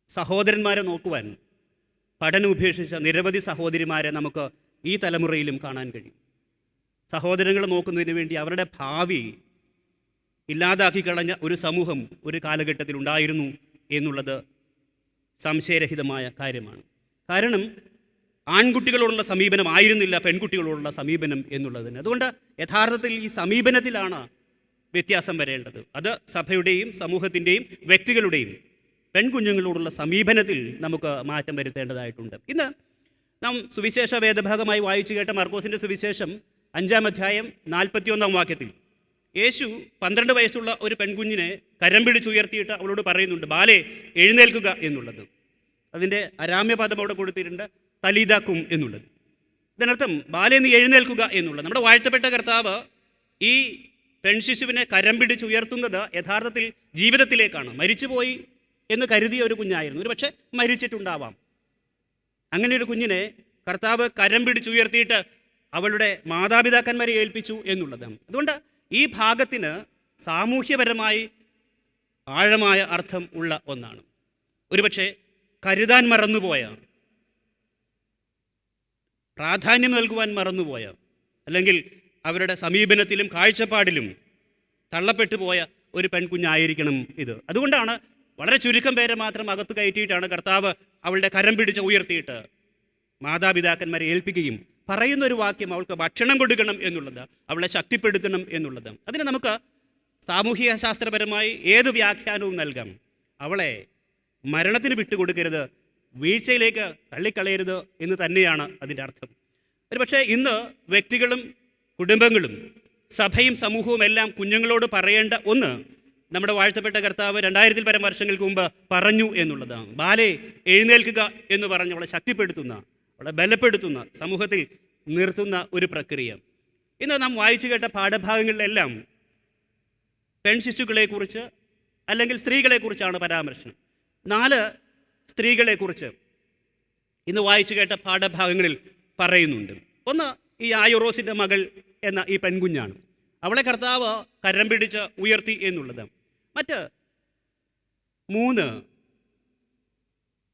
സഹോദരന്മാരെ നോക്കുവാൻ പഠനം ഉപേക്ഷിച്ച നിരവധി സഹോദരിമാരെ നമുക്ക് ഈ തലമുറയിലും കാണാൻ കഴിയും. സഹോദരങ്ങളെ നോക്കുന്നതിന് വേണ്ടി അവരുടെ ഭാവി ഇല്ലാതാക്കി കളഞ്ഞ ഒരു സമൂഹം ഒരു കാലഘട്ടത്തിൽ ഉണ്ടായിരുന്നു എന്നുള്ളത് സംശയരഹിതമായ കാര്യമാണ്. കാരണം ആൺകുട്ടികളോടുള്ള സമീപനം ആയിരുന്നില്ല പെൺകുട്ടികളോടുള്ള സമീപനം എന്നുള്ളതിന്. അതുകൊണ്ട് യഥാർത്ഥത്തിൽ ഈ സമീപനത്തിലാണ് വ്യത്യാസം വരേണ്ടത്. അത് സഭയുടെയും സമൂഹത്തിൻ്റെയും വ്യക്തികളുടെയും പെൺകുഞ്ഞുങ്ങളോടുള്ള സമീപനത്തിൽ നമുക്ക് മാറ്റം വരുത്തേണ്ടതായിട്ടുണ്ട്. ഇന്ന് നാം സുവിശേഷ വേദഭാഗമായി വായിച്ചു കേട്ട മർക്കോസിൻ്റെ സുവിശേഷം 5-ാം അധ്യായം 41-ാം വാക്യത്തിൽ യേശു 12 വയസ്സുള്ള ഒരു പെൺകുഞ്ഞിനെ കരം പിടിച്ചുയർത്തിയിട്ട് അവളോട് പറയുന്നുണ്ട്, ബാലേ എഴുന്നേൽക്കുക എന്നുള്ളത്. അതിൻ്റെ അരാമ്യപദം അവിടെ കൊടുത്തിട്ടുണ്ട്, തലീദാക്കും എന്നുള്ളത്. ഇതിനർത്ഥം ബാലേ നീ എഴുന്നേൽക്കുക എന്നുള്ളത്. നമ്മുടെ വാഴ്ത്തപ്പെട്ട കർത്താവ് ഈ പെൺശിശുവിനെ കരം പിടിച്ചുയർത്തുന്നത് യഥാർത്ഥത്തിൽ ജീവിതത്തിലേക്കാണ്. മരിച്ചുപോയി എന്ന് കരുതിയ ഒരു കുഞ്ഞായിരുന്നു, ഒരു പക്ഷേ മരിച്ചിട്ടുണ്ടാവാം. അങ്ങനെ ഒരു കുഞ്ഞിനെ കർത്താവ് കരം പിടിച്ചുയർത്തിയിട്ട് അവളുടെ മാതാപിതാക്കന്മാരെ ഏൽപ്പിച്ചു എന്നുള്ളതാണ്. അതുകൊണ്ട് ഈ ഭാഗത്തിന് സാമൂഹ്യപരമായി ആഴമായ അർത്ഥം ഉള്ള ഒന്നാണ്. ഒരുപക്ഷെ കരുതാൻ മറന്നുപോയ, പ്രാധാന്യം നൽകുവാൻ മറന്നുപോയ, അല്ലെങ്കിൽ അവരുടെ സമീപനത്തിലും കാഴ്ചപ്പാടിലും തള്ളപ്പെട്ടു പോയ ഒരു പെൺകുഞ്ഞായിരിക്കണം ഇത്. അതുകൊണ്ടാണ് വളരെ ചുരുക്കം പേരെ മാത്രം അകത്ത് കയറ്റിയിട്ടാണ് കർത്താവ് അവളുടെ കരം പിടിച്ച് ഉയർത്തിയിട്ട് മാതാപിതാക്കന്മാരെ ഏൽപ്പിക്കുകയും പറയുന്നൊരു വാക്യം അവൾക്ക് ഭക്ഷണം കൊടുക്കണം എന്നുള്ളത്, അവളെ ശക്തിപ്പെടുത്തണം എന്നുള്ളത്. അതിന് നമുക്ക് സാമൂഹിക ശാസ്ത്രപരമായി ഏത് വ്യാഖ്യാനവും നൽകാം. അവളെ മരണത്തിന് വിട്ടുകൊടുക്കരുത്, വീഴ്ചയിലേക്ക് തള്ളിക്കളയരുത് എന്ന് തന്നെയാണ് അതിൻ്റെ അർത്ഥം. ഒരുപക്ഷെ ഇന്ന് വ്യക്തികളും കുടുംബങ്ങളും സഭയും സമൂഹവും എല്ലാം കുഞ്ഞുങ്ങളോട് പറയേണ്ട ഒന്ന് നമ്മുടെ വാഴ്ത്തപ്പെട്ട കർത്താവ് 2000-ൽ പരം വർഷങ്ങൾക്ക് മുമ്പ് പറഞ്ഞു എന്നുള്ളതാണ്. ബാലേ എഴുന്നേൽക്കുക എന്ന് പറഞ്ഞ് അവളെ ശക്തിപ്പെടുത്തുന്ന, അവളെ ബലപ്പെടുത്തുന്ന, സമൂഹത്തിൽ നിർത്തുന്ന ഒരു പ്രക്രിയ. ഇന്ന് നാം വായിച്ചു കേട്ട പാഠഭാഗങ്ങളിലെല്ലാം പെൺശിശുക്കളെക്കുറിച്ച് അല്ലെങ്കിൽ സ്ത്രീകളെക്കുറിച്ചാണ് പരാമർശനം. 4 സ്ത്രീകളെക്കുറിച്ച് ഇന്ന് വായിച്ചു കേട്ട പാഠഭാഗങ്ങളിൽ പറയുന്നുണ്ട്. ഒന്ന് ഈ ആയുറോസിൻ്റെ മകൾ എന്ന ഈ പെൺകുഞ്ഞാണ്. അവളെ കർത്താവ് കരം പിടിച്ച് ഉയർത്തി എന്നുള്ളത്. മറ്റ് 3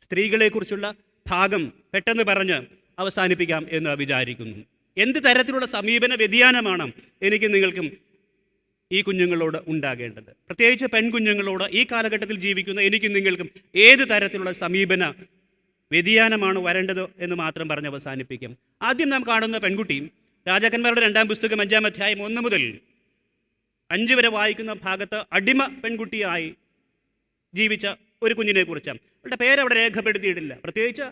സ്ത്രീകളെക്കുറിച്ചുള്ള ഭാഗം പെട്ടെന്ന് പറഞ്ഞ് അവസാനിപ്പിക്കാം എന്ന് വിചാരിക്കുന്നു. എന്ത് തരത്തിലുള്ള സമീപന വ്യതിയാനമാണ് എനിക്കും നിങ്ങൾക്കും ഈ കുഞ്ഞുങ്ങളോട് ഉണ്ടാകേണ്ടത്? പ്രത്യേകിച്ച് പെൺകുഞ്ഞുങ്ങളോട് ഈ കാലഘട്ടത്തിൽ ജീവിക്കുന്ന എനിക്കും നിങ്ങൾക്കും ഏത് തരത്തിലുള്ള സമീപന വ്യതിയാനമാണ് വരേണ്ടത് എന്ന് മാത്രം പറഞ്ഞ് അവസാനിപ്പിക്കാം. ആദ്യം നാം കാണുന്ന പെൺകുട്ടി രാജാക്കന്മാരുടെ 2-ാം പുസ്തകം 5-ാം അധ്യായം 1 മുതൽ 5 വരെ വായിക്കുന്ന ഭാഗത്ത് അടിമ പെൺകുട്ടിയായി ജീവിച്ച ഒരു കുഞ്ഞിനെ കുറിച്ചാണ്. അവളുടെ പേരവിടെ രേഖപ്പെടുത്തിയിട്ടില്ല. പ്രത്യേകിച്ച്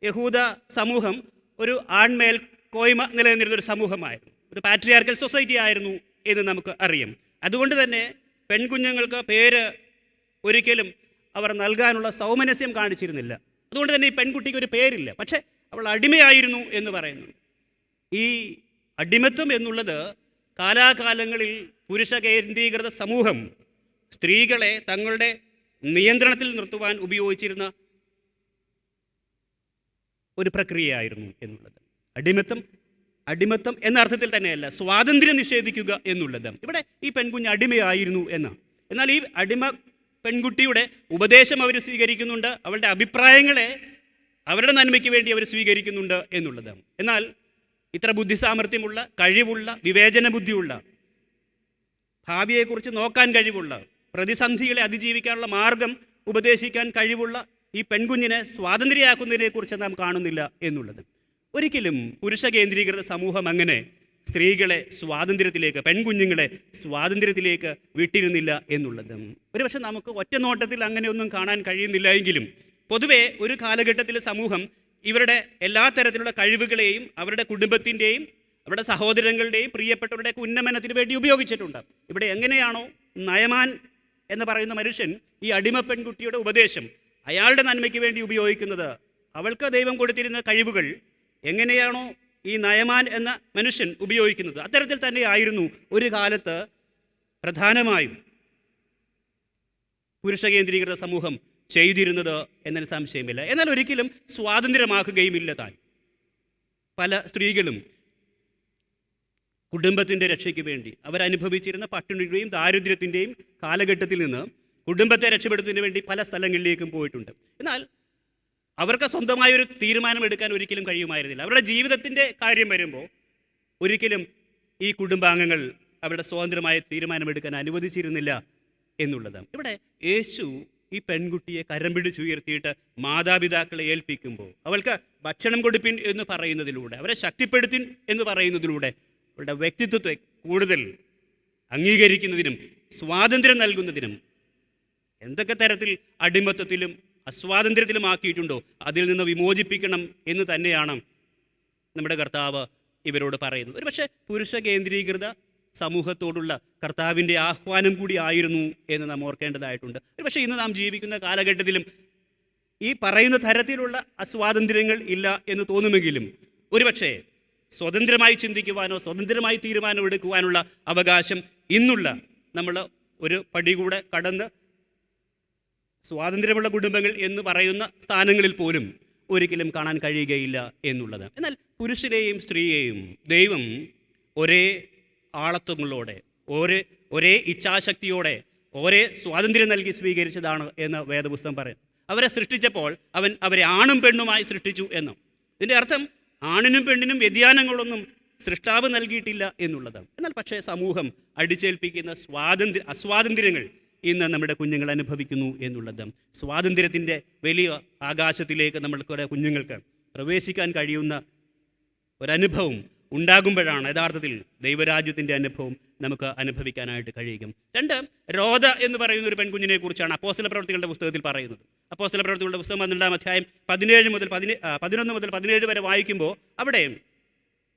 യഹൂദ സമൂഹം ഒരു ആൺമേൽ കോയ്മ നിലനിന്നിരുന്നൊരു സമൂഹമായിരുന്നു, ഒരു പാട്രിയാർക്കൽ സൊസൈറ്റി ആയിരുന്നു എന്ന് നമുക്ക് അറിയാം. അതുകൊണ്ട് തന്നെ പെൺകുഞ്ഞുങ്ങൾക്ക് പേര് ഒരിക്കലും അവർ നൽകാനുള്ള സൗമനസ്യം കാണിച്ചിരുന്നില്ല. അതുകൊണ്ട് തന്നെ ഈ പെൺകുട്ടിക്ക് ഒരു പേരില്ല. പക്ഷേ അവൾ അടിമയായിരുന്നു എന്ന് പറയുന്നു. ഈ അടിമത്വം എന്നുള്ളത് കാലാകാലങ്ങളിൽ പുരുഷ കേന്ദ്രീകൃത സമൂഹം സ്ത്രീകളെ തങ്ങളുടെ നിയന്ത്രണത്തിൽ നിർത്തുവാൻ ഉപയോഗിച്ചിരുന്ന ഒരു പ്രക്രിയയായിരുന്നു എന്നുള്ളത്. അടിമത്തം എന്ന അർത്ഥത്തിൽ തന്നെയല്ല, സ്വാതന്ത്ര്യം നിഷേധിക്കുക എന്നുള്ളത്. ഇവിടെ ഈ പെൺകുഞ്ഞ് അടിമയായിരുന്നു എന്നാണ്. എന്നാൽ ഈ അടിമ പെൺകുട്ടിയുടെ ഉപദേശം അവർ സ്വീകരിക്കുന്നുണ്ട്, അവളുടെ അഭിപ്രായങ്ങളെ അവരുടെ നന്മയ്ക്ക് വേണ്ടി അവർ സ്വീകരിക്കുന്നുണ്ട് എന്നുള്ളത്. എന്നാൽ ഇത്ര ബുദ്ധിസാമർഥ്യമുള്ള, കഴിവുള്ള, വിവേചന ബുദ്ധിയുള്ള, ഭാവിയെക്കുറിച്ച് നോക്കാൻ കഴിവുള്ള, പ്രതിസന്ധികളെ അതിജീവിക്കാനുള്ള മാർഗം ഉപദേശിക്കാൻ കഴിവുള്ള ഈ പെൺകുഞ്ഞിനെ സ്വാതന്ത്ര്യയാക്കുന്നതിനെക്കുറിച്ച് നാം കാണുന്നില്ല എന്നുള്ളത്. ഒരിക്കലും പുരുഷ കേന്ദ്രീകൃത സമൂഹം അങ്ങനെ സ്ത്രീകളെ സ്വാതന്ത്ര്യത്തിലേക്ക്, പെൺകുഞ്ഞുങ്ങളെ സ്വാതന്ത്ര്യത്തിലേക്ക് വിട്ടിരുന്നില്ല എന്നുള്ളത്. ഒരുപക്ഷെ നമുക്ക് ഒറ്റ നോട്ടത്തിൽ അങ്ങനെയൊന്നും കാണാൻ കഴിയുന്നില്ല എങ്കിലും പൊതുവെ ഒരു കാലഘട്ടത്തിലെ സമൂഹം ഇവരുടെ എല്ലാ തരത്തിലുള്ള കഴിവുകളെയും അവരുടെ കുടുംബത്തിൻ്റെയും അവരുടെ സഹോദരങ്ങളുടെയും പ്രിയപ്പെട്ടവരുടെ ഉന്നമനത്തിന് വേണ്ടി ഉപയോഗിച്ചിട്ടുണ്ട്. ഇവിടെ എങ്ങനെയാണോ നയമാൻ എന്ന് പറയുന്ന മനുഷ്യൻ ഈ അടിമ പെൺകുട്ടിയുടെ ഉപദേശം അയാളുടെ നന്മയ്ക്ക് വേണ്ടി ഉപയോഗിക്കുന്നത്, അവൾക്ക് ദൈവം കൊടുത്തിരുന്ന കഴിവുകൾ എങ്ങനെയാണോ ഈ നയമാൻ എന്ന മനുഷ്യൻ ഉപയോഗിക്കുന്നത്, അത്തരത്തിൽ തന്നെയായിരുന്നു ഒരു കാലത്ത് പ്രധാനമായും പുരുഷ കേന്ദ്രീകൃത സമൂഹം ചെയ്തിരുന്നത് എന്നതിന് സംശയമില്ല. എന്നാൽ ഒരിക്കലും സ്വാതന്ത്ര്യമാക്കുകയുമില്ല താൻ. പല സ്ത്രീകളും കുടുംബത്തിൻ്റെ രക്ഷയ്ക്ക് വേണ്ടി അവരനുഭവിച്ചിരുന്ന പട്ടിണിയുടെയും ദാരിദ്ര്യത്തിൻ്റെയും കാലഘട്ടത്തിൽ നിന്ന് കുടുംബത്തെ രക്ഷപ്പെടുത്തുന്നതിന് വേണ്ടി പല സ്ഥലങ്ങളിലേക്കും പോയിട്ടുണ്ട്. എന്നാൽ അവർക്ക് സ്വന്തമായൊരു തീരുമാനമെടുക്കാൻ ഒരിക്കലും കഴിയുമായിരുന്നില്ല. അവരുടെ ജീവിതത്തിൻ്റെ കാര്യം വരുമ്പോൾ ഒരിക്കലും ഈ കുടുംബാംഗങ്ങൾ അവരുടെ സ്വതന്ത്രമായ തീരുമാനമെടുക്കാൻ അനുവദിച്ചിരുന്നില്ല എന്നുള്ളതാണ്. ഇവിടെ യേശു ഈ പെൺകുട്ടിയെ കരം പിടിച്ചുയർത്തിയിട്ട് മാതാപിതാക്കളെ ഏൽപ്പിക്കുമ്പോൾ അവൾക്ക് ഭക്ഷണം കൊടുപ്പിൻ എന്ന് പറയുന്നതിലൂടെ, അവരെ ശക്തിപ്പെടുത്തിൻ എന്ന് പറയുന്നതിലൂടെ അവരുടെ വ്യക്തിത്വത്തെ കൂടുതൽ അംഗീകരിക്കുന്നതിനും സ്വാതന്ത്ര്യം നൽകുന്നതിനും, എന്തൊക്കെ തരത്തിൽ അടിമത്തത്തിലും അസ്വാതന്ത്ര്യത്തിലുമാക്കിയിട്ടുണ്ടോ അതിൽ നിന്ന് വിമോചിപ്പിക്കണം എന്ന് തന്നെയാണ് നമ്മുടെ കർത്താവ് ഇവരോട് പറയുന്നത്. ഒരു പക്ഷേ പുരുഷ കേന്ദ്രീകൃത സമൂഹത്തോടുള്ള കർത്താവിൻ്റെ ആഹ്വാനം കൂടി ആയിരുന്നു എന്ന് നാം ഓർക്കേണ്ടതായിട്ടുണ്ട്. പക്ഷേ ഇന്ന് നാം ജീവിക്കുന്ന കാലഘട്ടത്തിലും ഈ പറയുന്ന തരത്തിലുള്ള അസ്വാതന്ത്ര്യങ്ങൾ ഇല്ല എന്ന് തോന്നുമെങ്കിലും ഒരുപക്ഷെ സ്വതന്ത്രമായി ചിന്തിക്കുവാനോ സ്വതന്ത്രമായി തീരുമാനമെടുക്കുവാനുള്ള അവകാശം ഇന്നുള്ള നമ്മൾ ഒരു പടി കൂടെ കടന്ന് സ്വാതന്ത്ര്യമുള്ള കുടുംബങ്ങൾ എന്ന് പറയുന്ന സ്ഥാനങ്ങളിൽ പോലും ഒരിക്കലും കാണാൻ കഴിയുകയില്ല എന്നുള്ളത്. എന്നാൽ പുരുഷനെയും സ്ത്രീയെയും ദൈവം ഒരേ ആളത്വങ്ങളോടെ ഒരേ ഇച്ഛാശക്തിയോടെ ഒരേ സ്വാതന്ത്ര്യം നൽകി സ്വീകരിച്ചതാണ് എന്ന് വേദപുസ്തകം പറയും. അവരെ സൃഷ്ടിച്ചപ്പോൾ അവൻ അവരെ ആണും പെണ്ണുമായി സൃഷ്ടിച്ചു എന്നും. ഇതിൻ്റെ അർത്ഥം ആണിനും പെണ്ണിനും വ്യതിയാനങ്ങളൊന്നും സൃഷ്ടാവ് നൽകിയിട്ടില്ല എന്നുള്ളതാണ്. എന്നാൽ പക്ഷേ സമൂഹം അടിച്ചേൽപ്പിക്കുന്ന അസ്വാതന്ത്ര്യങ്ങൾ ഇന്ന് നമ്മുടെ കുഞ്ഞുങ്ങൾ അനുഭവിക്കുന്നു എന്നുള്ളത്. സ്വാതന്ത്ര്യത്തിൻ്റെ വലിയ ആകാശത്തിലേക്ക് നമ്മൾക്കുടെ കുഞ്ഞുങ്ങൾക്ക് പ്രവേശിക്കാൻ കഴിയുന്ന ഒരനുഭവം ഉണ്ടാകുമ്പോഴാണ് യഥാർത്ഥത്തിൽ ദൈവരാജ്യത്തിൻ്റെ അനുഭവം നമുക്ക് അനുഭവിക്കാനായിട്ട് കഴിയും. 2, രോധ എന്ന് പറയുന്ന ഒരു പെൺകുഞ്ഞിനെ കുറിച്ചാണ് അപ്പോസ്തല പ്രവൃത്തികളുടെ പുസ്തകത്തിൽ പറയുന്നത്. അപ്പോസ്തല പ്രവൃത്തികളുടെ പുസ്തകം 12-ാം അധ്യായം 11 മുതൽ 17 വരെ വായിക്കുമ്പോൾ അവിടെ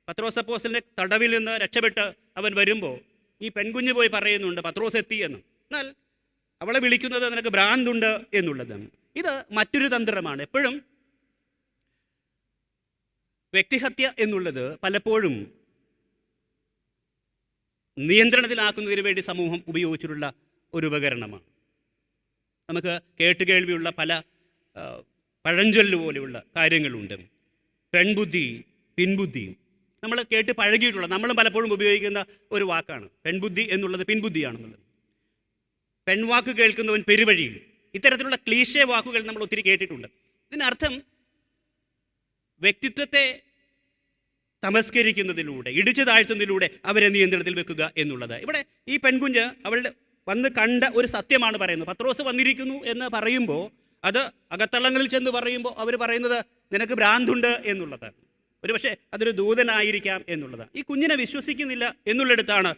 പത്രോസ് അപ്പോസ്തലൻ്റെ തടവിൽ നിന്ന് രക്ഷപ്പെട്ട് അവൻ വരുമ്പോൾ ഈ പെൺകുഞ്ഞ് പോയി പറയുന്നുണ്ട് പത്രോസ് എത്തി എന്ന്. എന്നാൽ അവളെ വിളിക്കുന്നത് നിനക്ക് ഭ്രാന്തുണ്ട് എന്നുള്ളത്. ഇത് മറ്റൊരു തന്ത്രമാണ്. എപ്പോഴും വ്യക്തിഹത്യ എന്നുള്ളത് പലപ്പോഴും നിയന്ത്രണത്തിലാക്കുന്നതിന് വേണ്ടി സമൂഹം ഉപയോഗിച്ചിട്ടുള്ള ഒരു ഉപകരണമാണ്. നമുക്ക് കേട്ടുകേൾവിയുള്ള പല പഴഞ്ചൊല്ല് പോലെയുള്ള കാര്യങ്ങളുണ്ട്. പെൺബുദ്ധി, പിൻബുദ്ധി. നമ്മൾ കേട്ട് പഴകിയിട്ടുള്ള നമ്മളും പലപ്പോഴും ഉപയോഗിക്കുന്ന ഒരു വാക്കാണ്. പെൺബുദ്ധി എന്നുള്ളത് പിൻബുദ്ധിയാണെന്നുള്ളത്. പെൺവാക്ക് കേൾക്കുന്നവൻ പെരുവഴിയിൽ. ഇത്തരത്തിലുള്ള ക്ലീശേ വാക്കുകൾ നമ്മൾ ഒത്തിരി കേട്ടിട്ടുണ്ട്. ഇതിനർത്ഥം വ്യക്തിത്വത്തെ തമസ്കരിക്കുന്നതിലൂടെ, ഇടിച്ചു താഴ്ത്തുന്നതിലൂടെ അവരെ നിയന്ത്രണത്തിൽ വെക്കുക എന്നുള്ളത്. ഇവിടെ ഈ പെൺകുഞ്ഞ് അവളുടെ വന്ന് കണ്ട ഒരു സത്യമാണ് പറയുന്നത്. പത്രോസ് വന്നിരിക്കുന്നു എന്ന് പറയുമ്പോൾ, അത് അകത്തളങ്ങളിൽ ചെന്ന് പറയുമ്പോൾ അവർ പറയുന്നത് നിനക്ക് ഭ്രാന്തുണ്ട് എന്നുള്ളതാണ്. ഒരുപക്ഷെ അതൊരു ദൂതനായിരിക്കാം എന്നുള്ളതാണ്. ഈ കുഞ്ഞിനെ വിശ്വസിക്കുന്നില്ല എന്നുള്ളിടത്താണ്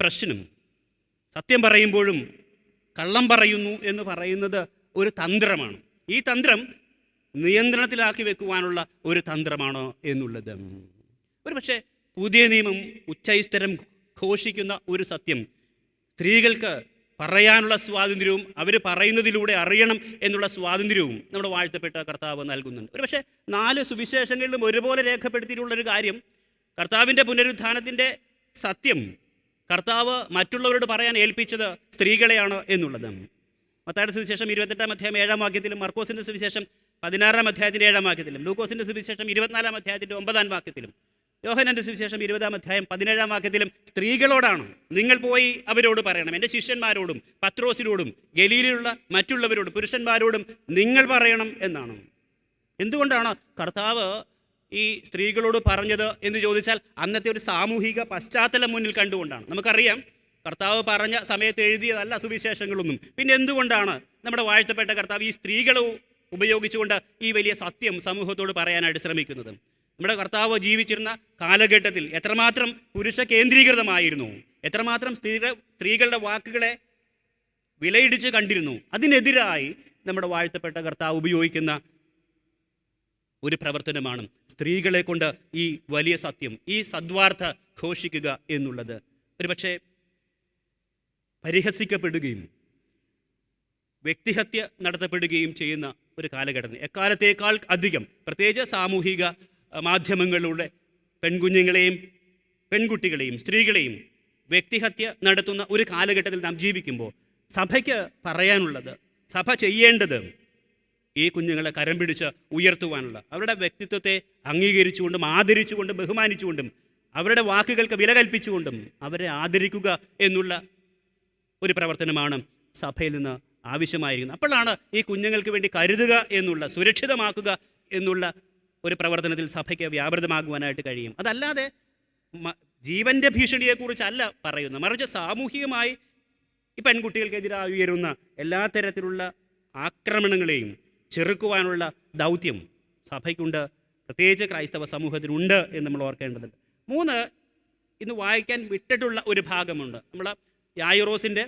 പ്രശ്നം. സത്യം പറയുമ്പോഴും കള്ളം പറയുന്നു എന്ന് പറയുന്നത് ഒരു തന്ത്രമാണ്. ഈ തന്ത്രം നിയന്ത്രണത്തിലാക്കി വെക്കുവാനുള്ള ഒരു തന്ത്രമാണോ എന്നുള്ളത്. ഒരുപക്ഷെ പുതിയ നിയമം ഉച്ചൈസ്തരം ഘോഷിക്കുന്ന ഒരു സത്യം സ്ത്രീകൾക്ക് പറയാനുള്ള സ്വാതന്ത്ര്യവും അവർ പറയുന്നതിലൂടെ അറിയണം എന്നുള്ള സ്വാതന്ത്ര്യവും നമ്മുടെ വാഴ്ത്തപ്പെട്ട കർത്താവ് നൽകുന്നുണ്ട്. ഒരുപക്ഷെ 4 സുവിശേഷങ്ങളിലും ഒരുപോലെ രേഖപ്പെടുത്തിയിട്ടുള്ളൊരു കാര്യം, കർത്താവിൻ്റെ പുനരുത്ഥാനത്തിൻ്റെ സത്യം കർത്താവ് മറ്റുള്ളവരോട് പറയാൻ ഏൽപ്പിച്ചത് സ്ത്രീകളെയാണ് എന്നുള്ളത്. മത്തായിയുടെ സുവിശേഷം 28-ാം അധ്യായം 7-ാം വാക്യത്തിലും, മർക്കോസിൻ്റെ സുവിശേഷം 16-ാം അധ്യായത്തിൻ്റെ 7-ാം വാക്യത്തിലും, ലൂക്കോസിൻ്റെ സുവിശേഷം 24-ാം അധ്യായത്തിൻ്റെ 9-ാം വാക്യത്തിലും, യോഹന്നാൻ്റെ സുവിശേഷം 20-ാം അധ്യായം 17-ാം വാക്യത്തിലും സ്ത്രീകളോടാണ് നിങ്ങൾ പോയി അവരോട് പറയണം. എൻ്റെ ശിഷ്യന്മാരോടും പത്രോസിനോടും ഗലീലയിലുള്ള മറ്റുള്ളവരോടും പുരുഷന്മാരോടും നിങ്ങൾ പറയണം എന്നാണ്. എന്തുകൊണ്ടാണ് കർത്താവ് ഈ സ്ത്രീകളോട് പറഞ്ഞത് എന്ന് ചോദിച്ചാൽ അന്നത്തെ ഒരു സാമൂഹിക പശ്ചാത്തലം മുന്നിൽ കണ്ടുകൊണ്ടാണ്. നമുക്കറിയാം കർത്താവ് പറഞ്ഞ സമയത്ത് എഴുതിയതല്ല സുവിശേഷങ്ങളൊന്നും. പിന്നെ എന്തുകൊണ്ടാണ് നമ്മുടെ വാഴ്ത്തപ്പെട്ട കർത്താവ് ഈ സ്ത്രീകളെ ഉപയോഗിച്ചുകൊണ്ട് ഈ വലിയ സത്യം സമൂഹത്തോട് പറയാനായിട്ട് ശ്രമിക്കുന്നത്? നമ്മുടെ കർത്താവ് ജീവിച്ചിരുന്ന കാലഘട്ടത്തിൽ എത്രമാത്രം പുരുഷ കേന്ദ്രീകൃതമായിരുന്നു, എത്രമാത്രം സ്ത്രീകളുടെ വാക്കുകളെ വിലയിടിച്ച് കണ്ടിരുന്നു. അതിനെതിരായി നമ്മുടെ വാഴ്ത്തപ്പെട്ട കർത്താവ് ഉപയോഗിക്കുന്ന ഒരു പ്രവർത്തനമാണ് സ്ത്രീകളെ കൊണ്ട് ഈ വലിയ സത്യം, ഈ സദ്വാർത്ത ഘോഷിക്കുക എന്നുള്ളത്. ഒരുപക്ഷെ പരിഹസിക്കപ്പെടുകയും വ്യക്തിഹത്യ നടത്തപ്പെടുകയും ചെയ്യുന്ന ഒരു കാലഘട്ടത്തിൽ എക്കാലത്തേക്കാൾ അധികം, പ്രത്യേകിച്ച് സാമൂഹിക മാധ്യമങ്ങളിലൂടെ പെൺകുഞ്ഞുങ്ങളെയും പെൺകുട്ടികളെയും സ്ത്രീകളെയും വ്യക്തിഹത്യ നടത്തുന്ന ഒരു കാലഘട്ടത്തിൽ നാം ജീവിക്കുമ്പോൾ സഭയ്ക്ക് പറയാനുള്ളത്, സഭ ചെയ്യേണ്ടത് ഈ കുഞ്ഞുങ്ങളെ കരം പിടിച്ച് ഉയർത്തുവാനുള്ള, അവരുടെ വ്യക്തിത്വത്തെ അംഗീകരിച്ചുകൊണ്ടും ആദരിച്ചുകൊണ്ടും ബഹുമാനിച്ചുകൊണ്ടും അവരുടെ വാക്കുകൾക്ക് വില കൽപ്പിച്ചുകൊണ്ടും അവരെ ആദരിക്കുക എന്നുള്ള ഒരു പ്രവർത്തനമാണ് സഭയിൽ നിന്ന് ആവശ്യമായിരിക്കുന്നത്. അപ്പോഴാണ് ഈ കുഞ്ഞുങ്ങൾക്ക് വേണ്ടി കരുതുക എന്നുള്ള, സുരക്ഷിതമാക്കുക എന്നുള്ള ഒരു പ്രവർത്തനത്തിൽ സഭയ്ക്ക് വ്യാപൃതമാകുവാനായിട്ട് കഴിയും. അതല്ലാതെ ജീവൻ്റെ ഭീഷണിയെക്കുറിച്ചല്ല പറയുന്നത്, മറിച്ച് സാമൂഹികമായി ഈ പെൺകുട്ടികൾക്കെതിരായി ഉയരുന്ന എല്ലാ തരത്തിലുള്ള ആക്രമണങ്ങളെയും ചെറുക്കുവാനുള്ള ദൗത്യം സഭയ്ക്കുണ്ട്, പ്രത്യേകിച്ച് ക്രൈസ്തവ സമൂഹത്തിനുണ്ട് എന്ന് നമ്മൾ ഓർക്കേണ്ടതുണ്ട്. 3, ഇന്ന് വായിക്കാൻ വിട്ടിട്ടുള്ള ഒരു ഭാഗമുണ്ട്. നമ്മൾ യായിറോസിൻ്റെ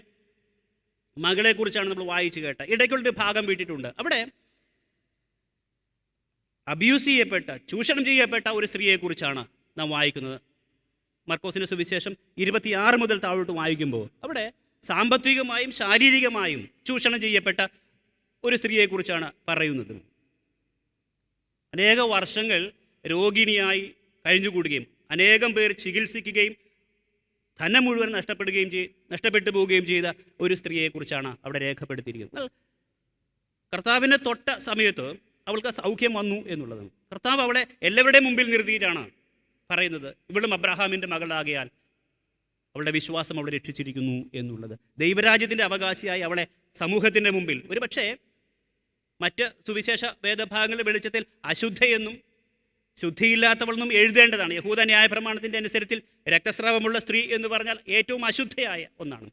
മകളെക്കുറിച്ചാണ് നമ്മൾ വായിച്ചു കേട്ട. ഇടയ്ക്കുള്ളൊരു ഭാഗം വിട്ടിട്ടുണ്ട്. അവിടെ അബ്യൂസ് ചെയ്യപ്പെട്ട, ചൂഷണം ചെയ്യപ്പെട്ട ഒരു സ്ത്രീയെക്കുറിച്ചാണ് നാം വായിക്കുന്നത്. മർക്കോസിൻ്റെ സുവിശേഷം 26 മുതൽ താഴോട്ട് വായിക്കുമ്പോൾ അവിടെ സാമ്പത്തികമായും ശാരീരികമായും ചൂഷണം ചെയ്യപ്പെട്ട ഒരു സ്ത്രീയെക്കുറിച്ചാണ് പറയുന്നത്. അനേക വർഷങ്ങൾ രോഗിണിയായി കഴിഞ്ഞുകൂടുകയും അനേകം പേർ ചികിത്സിക്കുകയും ധനം മുഴുവൻ നഷ്ടപ്പെട്ടു പോവുകയും ചെയ്ത ഒരു സ്ത്രീയെക്കുറിച്ചാണ് അവിടെ രേഖപ്പെടുത്തിയിരിക്കുന്നത്. കർത്താവിനെ തൊട്ട സമയത്ത് അവൾക്ക് സൗഖ്യം വന്നു എന്നുള്ളത് കർത്താവ് അവളെ എല്ലാവരുടെയും മുമ്പിൽ നിർത്തിയിട്ടാണ് പറയുന്നത്. ഇവളും അബ്രഹാമിൻ്റെ മകളാകിയാൽ അവളുടെ വിശ്വാസം അവളെ രക്ഷിച്ചിരിക്കുന്നു എന്നുള്ളത്. ദൈവരാജ്യത്തിൻ്റെ അവകാശിയായി അവളെ സമൂഹത്തിൻ്റെ മുമ്പിൽ, ഒരു പക്ഷേ മറ്റ് സുവിശേഷ വേദഭാഗങ്ങളുടെ വെളിച്ചത്തിൽ അശുദ്ധയെന്നും ശുദ്ധിയില്ലാത്തവളെന്നും എഴുതേണ്ടതാണ്. യഹൂദ ന്യായ പ്രമാണത്തിൻ്റെ അനുസരിച്ച് രക്തസ്രാവമുള്ള സ്ത്രീ എന്ന് പറഞ്ഞാൽ ഏറ്റവും അശുദ്ധയായ ഒന്നാണ്.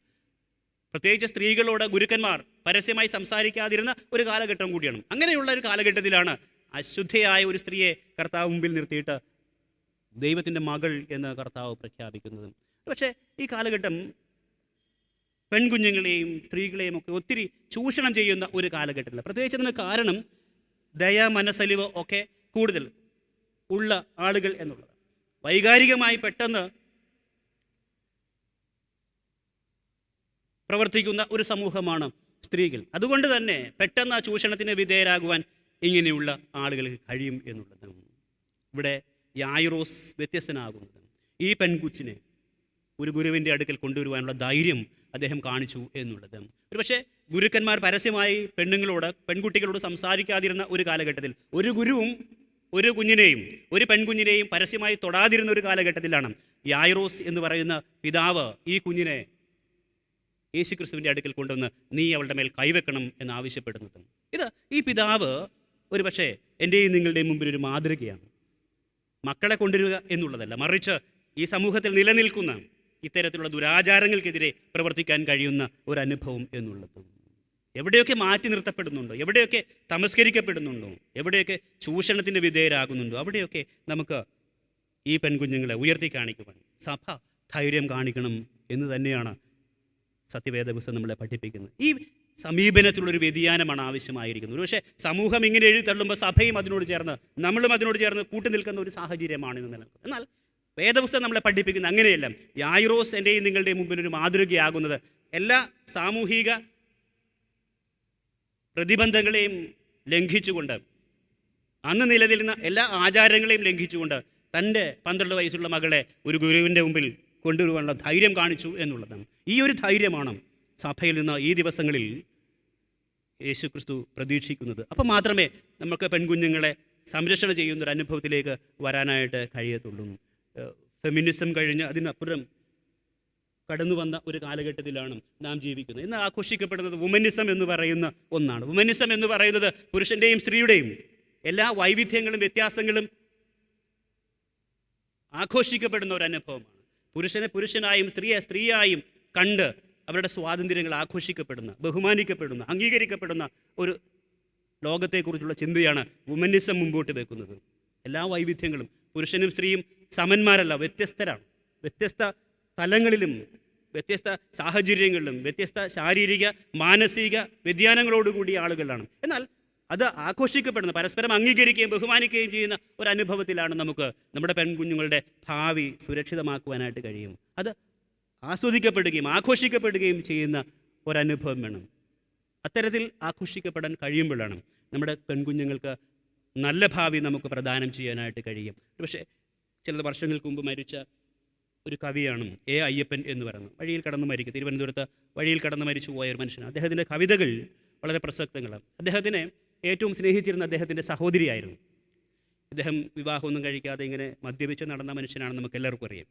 പ്രത്യേകിച്ച് സ്ത്രീകളോട് ഗുരുക്കന്മാർ പരസ്യമായി സംസാരിക്കാതിരുന്ന ഒരു കാലഘട്ടം കൂടിയാണ്. അങ്ങനെയുള്ള ഒരു കാലഘട്ടത്തിലാണ് അശുദ്ധയായ ഒരു സ്ത്രീയെ കർത്താവ് മുമ്പിൽ നിർത്തിയിട്ട് ദൈവത്തിൻ്റെ മകൾ എന്ന് കർത്താവ് പ്രഖ്യാപിക്കുന്നത്. പക്ഷേ ഈ കാലഘട്ടം പെൺകുഞ്ഞുങ്ങളെയും സ്ത്രീകളെയും ഒക്കെ ഒത്തിരി ചൂഷണം ചെയ്യുന്ന ഒരു കാലഘട്ടത്തിലാണ്. പ്രത്യേകിച്ച് അതിന് കാരണം ദയ, മനസ്സലിവ് ഒക്കെ കൂടുതൽ ഉള്ള ആളുകൾ എന്നുള്ളത്. വൈകാരികമായി പെട്ടെന്ന് പ്രവർത്തിക്കുന്ന ഒരു സമൂഹമാണ് സ്ത്രീകൾ. അതുകൊണ്ട് തന്നെ പെട്ടെന്ന് ആ ചൂഷണത്തിന് വിധേയരാകുവാൻ ഇങ്ങനെയുള്ള ആളുകൾക്ക് കഴിയും എന്നുള്ളത്. ഇവിടെ യായിറോസ് വ്യത്യസ്തനാകുന്നത് ഈ പെൺകുച്ചിനെ ഒരു ഗുരുവിൻ്റെ അടുക്കൽ കൊണ്ടുവരുവാനുള്ള ധൈര്യം അദ്ദേഹം കാണിച്ചു എന്നുള്ളത്. ഒരുപക്ഷെ ഗുരുക്കന്മാർ പരസ്യമായി പെൺകുട്ടികളോട് സംസാരിക്കാതിരുന്ന ഒരു കാലഘട്ടത്തിൽ ഒരു ഗുരുവും ഒരു കുഞ്ഞിനെയും ഒരു പെൺകുഞ്ഞിനെയും പരസ്യമായി തൊടാതിരുന്ന ഒരു കാലഘട്ടത്തിലാണ് യായിറോസ് എന്ന് പറയുന്ന പിതാവ് ഈ കുഞ്ഞിനെ യേശുക്രിസ്തുവിൻ്റെ അടുക്കൽ കൊണ്ടുവന്ന് നീ അവളുടെ മേൽ കൈവെക്കണം എന്നാവശ്യപ്പെടുന്നത്. ഈ പിതാവ് ഒരുപക്ഷെ എൻ്റെയും നിങ്ങളുടെയും മുമ്പിൽ ഒരു മാതൃകയാണ്. മക്കളെ കൊണ്ടുവരിക എന്നുള്ളതല്ല, മറിച്ച് ഈ സമൂഹത്തിൽ നിലനിൽക്കുന്ന ഇത്തരത്തിലുള്ള ദുരാചാരങ്ങൾക്കെതിരെ പ്രവർത്തിക്കാൻ കഴിയുന്ന ഒരു അനുഭവം എന്നുള്ളത്. എവിടെയൊക്കെ മാറ്റി നിർത്തപ്പെടുന്നുണ്ടോ, എവിടെയൊക്കെ തമസ്കരിക്കപ്പെടുന്നുണ്ടോ, എവിടെയൊക്കെ ചൂഷണത്തിന് വിധേയരാകുന്നുണ്ടോ, അവിടെയൊക്കെ നമുക്ക് ഈ പെൺകുഞ്ഞുങ്ങളെ ഉയർത്തി കാണിക്കുവാൻ സഭ ധൈര്യം കാണിക്കണം എന്ന് തന്നെയാണ് സത്യവേദ പുസ്തകം നമ്മളെ പഠിപ്പിക്കുന്നത്. ഈ സമീപനത്തിലുള്ളൊരു വ്യതിയാനമാണ് ആവശ്യമായിരിക്കുന്നത്. പക്ഷേ സമൂഹം ഇങ്ങനെ എഴുതി തള്ളുമ്പോൾ സഭയും അതിനോട് ചേർന്ന് നമ്മളും അതിനോട് ചേർന്ന് കൂട്ടുനിൽക്കുന്ന ഒരു സാഹചര്യമാണ് ഇന്ന് നിലനിൽക്കുന്നത്. എന്നാൽ വേദപുസ്തകം നമ്മളെ പഠിപ്പിക്കുന്നത് അങ്ങനെയല്ല. യായിറോസ് എൻ്റെയും നിങ്ങളുടെയും മുമ്പിൽ ഒരു മാതൃകയാകുന്നത് എല്ലാ സാമൂഹിക പ്രതിബന്ധങ്ങളെയും ലംഘിച്ചുകൊണ്ട്, അന്ന് നിലനിൽക്കുന്ന എല്ലാ ആചാരങ്ങളെയും ലംഘിച്ചുകൊണ്ട് തൻ്റെ 12 വയസ്സുള്ള മകളെ ഒരു ഗുരുവിൻ്റെ മുമ്പിൽ കൊണ്ടുവരുവാനുള്ള ധൈര്യം കാണിച്ചു എന്നുള്ളതാണ്. ഈ ഒരു ധൈര്യമാണ് സഭയിൽ നിന്ന് ഈ ദിവസങ്ങളിൽ യേശുക്രിസ്തു പ്രതീക്ഷിക്കുന്നത്. അപ്പം മാത്രമേ നമുക്ക് പെൺകുഞ്ഞുങ്ങളെ സംരക്ഷണം ചെയ്യുന്നൊരു അനുഭവത്തിലേക്ക് വരാനായിട്ട് കഴിയത്തുള്ളൂ. ഫെമിനിസം കഴിഞ്ഞ് അതിനപ്പുറം കടന്നു വന്ന ഒരു കാലഘട്ടത്തിലാണ് നാം ജീവിക്കുന്നത്. ഇന്ന് ആഘോഷിക്കപ്പെടുന്നത് വുമനിസം എന്ന് പറയുന്ന ഒന്നാണ്. വുമനിസം എന്ന് പറയുന്നത് പുരുഷൻ്റെയും സ്ത്രീയുടെയും എല്ലാ വൈവിധ്യങ്ങളും വ്യത്യാസങ്ങളും ആഘോഷിക്കപ്പെടുന്ന ഒരു അനുഭവമാണ്. പുരുഷനെ പുരുഷനായും സ്ത്രീയെ സ്ത്രീയായും കണ്ട് അവരുടെ സ്വാതന്ത്ര്യങ്ങൾ ആഘോഷിക്കപ്പെടുന്ന, ബഹുമാനിക്കപ്പെടുന്ന, അംഗീകരിക്കപ്പെടുന്ന ഒരു ലോകത്തെക്കുറിച്ചുള്ള ചിന്തയാണ് വുമനിസം മുമ്പോട്ട് വെക്കുന്നത്. എല്ലാ വൈവിധ്യങ്ങളും, പുരുഷനും സ്ത്രീയും സമന്മാരല്ല, വ്യത്യസ്തരാണ്. വ്യത്യസ്ത തലങ്ങളിലും വ്യത്യസ്ത സാഹചര്യങ്ങളിലും വ്യത്യസ്ത ശാരീരിക മാനസിക വ്യതിയാനങ്ങളോടുകൂടിയ ആളുകളാണ്. എന്നാൽ അത് ആഘോഷിക്കപ്പെടുന്ന, പരസ്പരം അംഗീകരിക്കുകയും ബഹുമാനിക്കുകയും ചെയ്യുന്ന ഒരു അനുഭവത്തിലാണ് നമുക്ക് നമ്മുടെ പെൺകുഞ്ഞുങ്ങളുടെ ഭാവി സുരക്ഷിതമാക്കുവാനായിട്ട് കഴിയും. അത് ആസ്വദിക്കപ്പെടുകയും ആഘോഷിക്കപ്പെടുകയും ചെയ്യുന്ന ഒരനുഭവം വേണം. അത്തരത്തിൽ ആഘോഷിക്കപ്പെടാൻ കഴിയുമ്പോഴാണ് നമ്മുടെ പെൺകുഞ്ഞുങ്ങൾക്ക് നല്ല ഭാവി നമുക്ക് പ്രദാനം ചെയ്യാനായിട്ട് കഴിയും. പക്ഷേ ചില വർഷങ്ങൾക്ക് മുമ്പ് മരിച്ച ഒരു കവിയാണ് എ അയ്യപ്പൻ എന്ന് പറയുന്നത്. വഴിയിൽ കടന്ന് മരിക്കുക, തിരുവനന്തപുരത്ത് വഴിയിൽ കടന്ന് മരിച്ചു പോയ ഒരു മനുഷ്യനാണ്. അദ്ദേഹത്തിൻ്റെ കവിതകൾ വളരെ പ്രസക്തങ്ങളാണ്. അദ്ദേഹത്തിനെ ഏറ്റവും സ്നേഹിച്ചിരുന്ന അദ്ദേഹത്തിൻ്റെ സഹോദരിയായിരുന്നു. അദ്ദേഹം വിവാഹമൊന്നും കഴിക്കാതെ ഇങ്ങനെ മദ്യപിച്ച് നടന്ന മനുഷ്യനാണെന്ന് നമുക്ക് എല്ലാവർക്കും അറിയാം.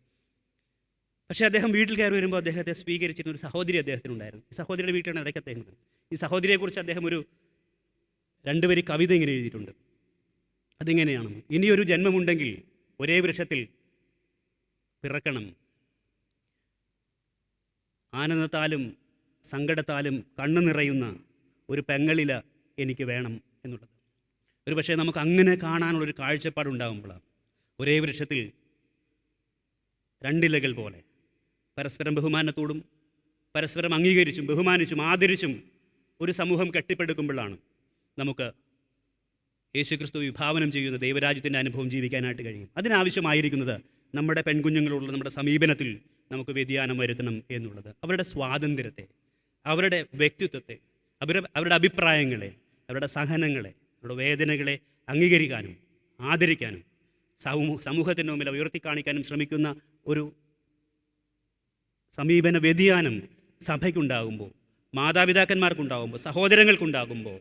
പക്ഷേ അദ്ദേഹം വീട്ടിൽ കയറി വരുമ്പോൾ അദ്ദേഹത്തെ സ്വീകരിച്ചിരുന്ന ഒരു സഹോദരി അദ്ദേഹത്തിനുണ്ടായിരുന്നു. ഈ സഹോദരിയുടെ വീട്ടിലാണ് ഇടയ്ക്ക് അദ്ദേഹം. ഈ സഹോദരിയെക്കുറിച്ച് അദ്ദേഹം ഒരു 2 വരി കവിത ഇങ്ങനെ എഴുതിയിട്ടുണ്ട്. അതിങ്ങനെയാണ്: ഇനിയൊരു ജന്മമുണ്ടെങ്കിൽ ഒരേ വൃക്ഷത്തിൽ പിറക്കണം, ആനന്ദത്താലും സങ്കടത്താലും കണ്ണു നിറയുന്ന ഒരു പെങ്ങളില എനിക്ക് വേണം എന്നുള്ളത്. ഒരു പക്ഷേ നമുക്ക് അങ്ങനെ കാണാനുള്ളൊരു കാഴ്ചപ്പാടുണ്ടാകുമ്പോഴാണ് ഒരേ വൃക്ഷത്തിൽ 2 ഇലകൾ പോലെ പരസ്പരം ബഹുമാനത്തോടും പരസ്പരം അംഗീകരിച്ചും ബഹുമാനിച്ചും ആദരിച്ചും ഒരു സമൂഹം കെട്ടിപ്പടുക്കുമ്പോഴാണ് നമുക്ക് യേശുക്രിസ്തു വിഭാവനം ചെയ്യുന്ന ദൈവരാജ്യത്തിൻ്റെ അനുഭവം ജീവിക്കാനായിട്ട് കഴിയും. അതിനാവശ്യമായിരിക്കുന്നത് നമ്മുടെ പെൺകുഞ്ഞുങ്ങളോടുള്ള നമ്മുടെ സമീപനത്തിൽ നമുക്ക് വ്യതിയാനം വരുത്തണം എന്നുള്ളത്. അവരുടെ സ്വാതന്ത്ര്യത്തെ, അവരുടെ വ്യക്തിത്വത്തെ, അവരുടെ അഭിപ്രായങ്ങളെ, അവരുടെ സഹനങ്ങളെ, അവരുടെ വേദനകളെ അംഗീകരിക്കാനും ആദരിക്കാനും സമൂഹത്തിൻ്റെ മുമ്പിൽ ഉയർത്തിക്കാണിക്കാനും ശ്രമിക്കുന്ന ഒരു സമീപന വ്യതിയാനം സഭയ്ക്കുണ്ടാകുമ്പോൾ, മാതാപിതാക്കന്മാർക്കുണ്ടാകുമ്പോൾ, സഹോദരങ്ങൾക്കുണ്ടാകുമ്പോൾ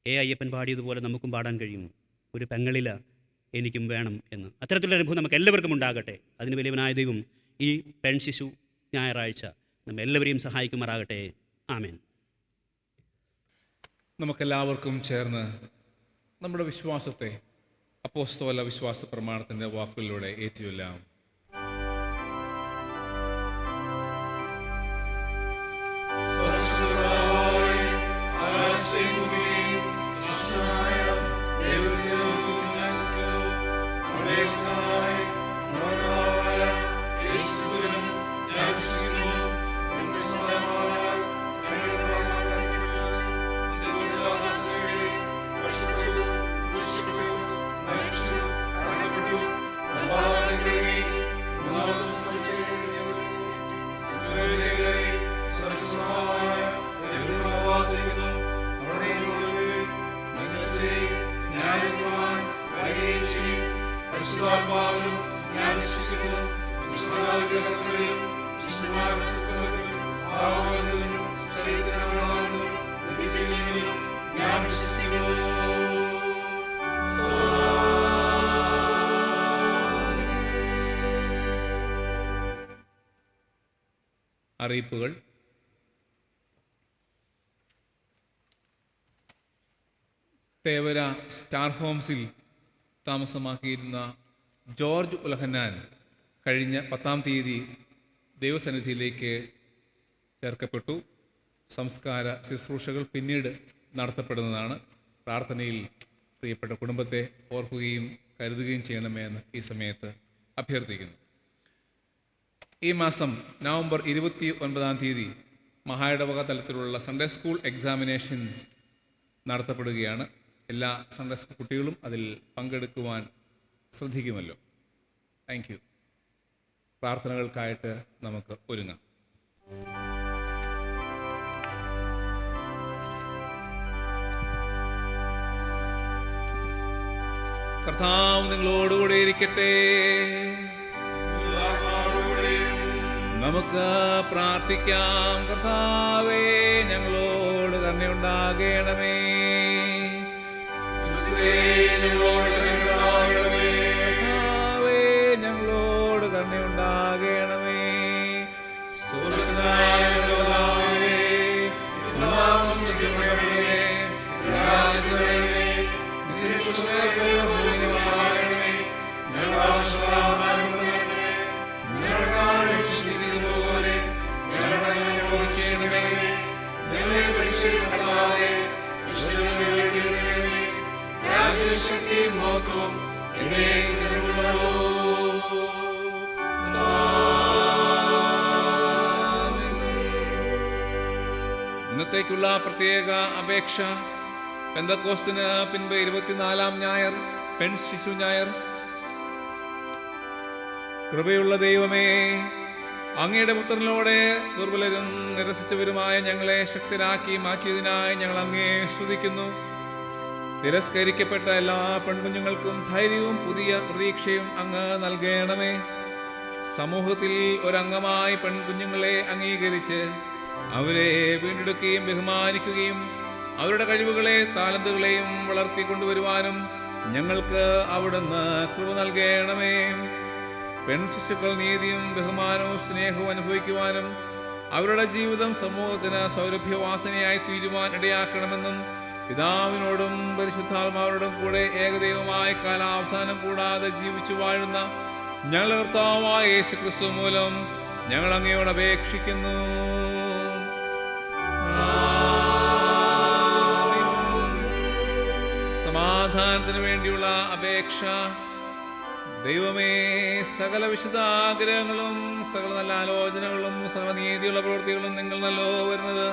അയ്യപ്പൻ പാടിയതുപോലെ നമുക്കും പാടാൻ കഴിയും, ഒരു പെങ്ങളില എനിക്കും വേണം എന്ന്. അത്തരത്തിലുള്ള അനുഭവം നമുക്ക് എല്ലാവർക്കും ഉണ്ടാകട്ടെ. അതിന് വലിയവനായ ദൈവം ഈ പെൺശിശു ഞായറാഴ്ച നമ്മെല്ലാവരെയും സഹായിക്കുമാറാകട്ടെ. ആമേൻ. നമുക്കെല്ലാവർക്കും ചേർന്ന് നമ്മുടെ വിശ്വാസത്തെ അപ്പോസ്തല വിശ്വാസ പ്രമാണത്തിൻ്റെ വാക്കുകളിലൂടെ ഏറ്റുചൊല്ലാം. അറിയിപ്പുകൾ. തേവര സ്റ്റാർ ഹോംസിൽ താമസമാക്കിയിരുന്ന ജോർജ് ഉലഹന്നാൻ കഴിഞ്ഞ 10-ാം തീയതി ദൈവസന്നിധിയിലേക്ക് ചേർക്കപ്പെട്ടു. സംസ്കാര ശുശ്രൂഷകൾ പിന്നീട് നടത്തപ്പെടുന്നതാണ്. പ്രാർത്ഥനയിൽ പ്രിയപ്പെട്ട കുടുംബത്തെ ഓർക്കുകയും കരുതുകയും ചെയ്യണമെന്ന് ഈ സമയത്ത് അഭ്യർത്ഥിക്കുന്നു. ഈ മാസം നവംബർ 29-ാം തീയതി മഹായിടവക തലത്തിലുള്ള സൺഡേ സ്കൂൾ എക്സാമിനേഷൻസ് നടത്തപ്പെടുകയാണ്. എല്ലാ സൺഡേ സ്കൂൾ കുട്ടികളും അതിൽ പങ്കെടുക്കുവാൻ ശ്രദ്ധിക്കുമല്ലോ. Thank you. പ്രാർത്ഥനകൾക്കായിട്ട് നമുക്ക് ഒരുങ്ങാം. കർത്താവ് നിങ്ങളോടുകൂടെ ഇരിക്കട്ടെ. നമുക്ക് പ്രാർത്ഥിക്കാം. കർത്താവേ, ഞങ്ങളോട് കരുണയുണ്ടാകണമേ. കർത്താവേ, ഞങ്ങളോട് കരുണയുണ്ടാകണമേ. ഇന്നത്തേക്കുള്ള പ്രത്യേക അപേക്ഷ. പെന്തക്കോസ്തിന് പിൻപ് 24-ാം ഞായർ, പെൺ ശിശു ഞായർ. കൃപയുള്ള ദൈവമേ, അങ്ങയുടെ പുത്രനിലൂടെ ദുർബലരും നിരസിച്ചവരുമായ ഞങ്ങളെ ശക്തരാക്കി മാറ്റിയതിനായി ഞങ്ങൾ അങ്ങേ സ്തുതിക്കുന്നു. തിരസ്കരിക്കപ്പെട്ട എല്ലാ പെൺകുഞ്ഞുങ്ങൾക്കും ധൈര്യവും പുതിയ പ്രതീക്ഷയും അങ്ങ് നൽകണമേ. സമൂഹത്തിൽ ഒരംഗമായി പെൺകുഞ്ഞുങ്ങളെ അംഗീകരിച്ച് അവരെ വീണ്ടെടുക്കുകയും ബഹുമാനിക്കുകയും അവരുടെ കഴിവുകളെ താലന്തുകളെയും വളർത്തിക്കൊണ്ടുവരുവാനും ഞങ്ങൾക്ക് അവിടുന്ന് കൃപ നൽകണമേ. പെൺശിശുക്കൾ നീതിയും ബഹുമാനവും സ്നേഹവും അനുഭവിക്കുവാനും അവരുടെ ജീവിതം സമൂഹത്തിന് സൗരഭ്യവാസനയായി തീരുവാൻ ഇടയാക്കണമെന്നും പിതാവിനോടും പരിശുദ്ധാത്മാവോടും കൂടെ ഏകദൈവമായ കാലാവസാനം കൂടാതെ ജീവിച്ചു വാഴുന്ന ഞങ്ങളുടെ കർത്താവായ യേശുക്രിസ്തു മൂലം ഞങ്ങൾ അങ്ങയോട് അപേക്ഷിക്കുന്നു. സമാധാനത്തിന് വേണ്ടിയുള്ള അപേക്ഷ. ദൈവമേ, സകല വിശുദ്ധാഗ്രഹങ്ങളും സകല നല്ല ആലോചനകളും സകല നീതിയുള്ള പ്രവൃത്തികളും നിങ്ങൾ നല്ലോ വരുന്നത്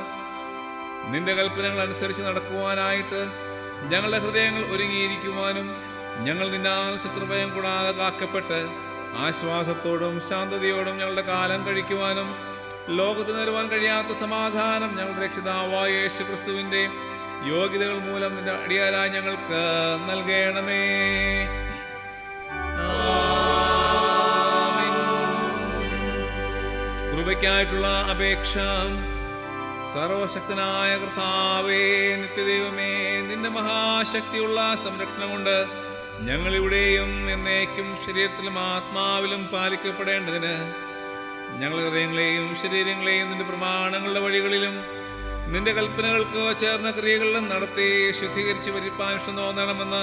നിന്റെ കൽപ്പനകൾ അനുസരിച്ച് നടക്കുവാനായിട്ട് ഞങ്ങളുടെ ഹൃദയങ്ങൾ ഒരുങ്ങിയിരിക്കുവാനും ഞങ്ങൾ നിന്നാൽ ശത്രുഭയം കൂടാതെ കാക്കപ്പെട്ട് ആശ്വാസത്തോടും ശാന്തതയോടും ഞങ്ങളുടെ കാലം കഴിക്കുവാനും ലോകത്തിന് തരുവാൻ കഴിയാത്ത സമാധാനം ഞങ്ങളുടെ രക്ഷിതാവായ യേശു ക്രിസ്തുവിന്റെ യോഗ്യതകൾ മൂലം നിന്റെ അടിയാരായി ഞങ്ങൾക്ക് നൽകണമേ. കൃപയ്ക്കായിട്ടുള്ള അപേക്ഷ. സർവശക്തനായ കർത്താവേ, നിത്യദൈവമേ, നിന്റെ മഹാശക്തിയുള്ള സംരക്ഷണം കൊണ്ട് ഞങ്ങളിവിടെയും എന്നേക്കും ശരീരത്തിലും ആത്മാവിലും പാലിക്കപ്പെടേണ്ടതിന് ഞങ്ങളുടെ ഹൃദയങ്ങളെയും ശരീരങ്ങളെയും നിന്റെ പ്രമാണങ്ങളുടെ വഴികളിലും നിന്റെ കൽപ്പനകൾക്ക് ചേർന്ന ക്രിയകളിലും നടത്തി ശുദ്ധീകരിച്ച് വരിപ്പാൻ ഇഷ്ടം തോന്നണമെന്ന്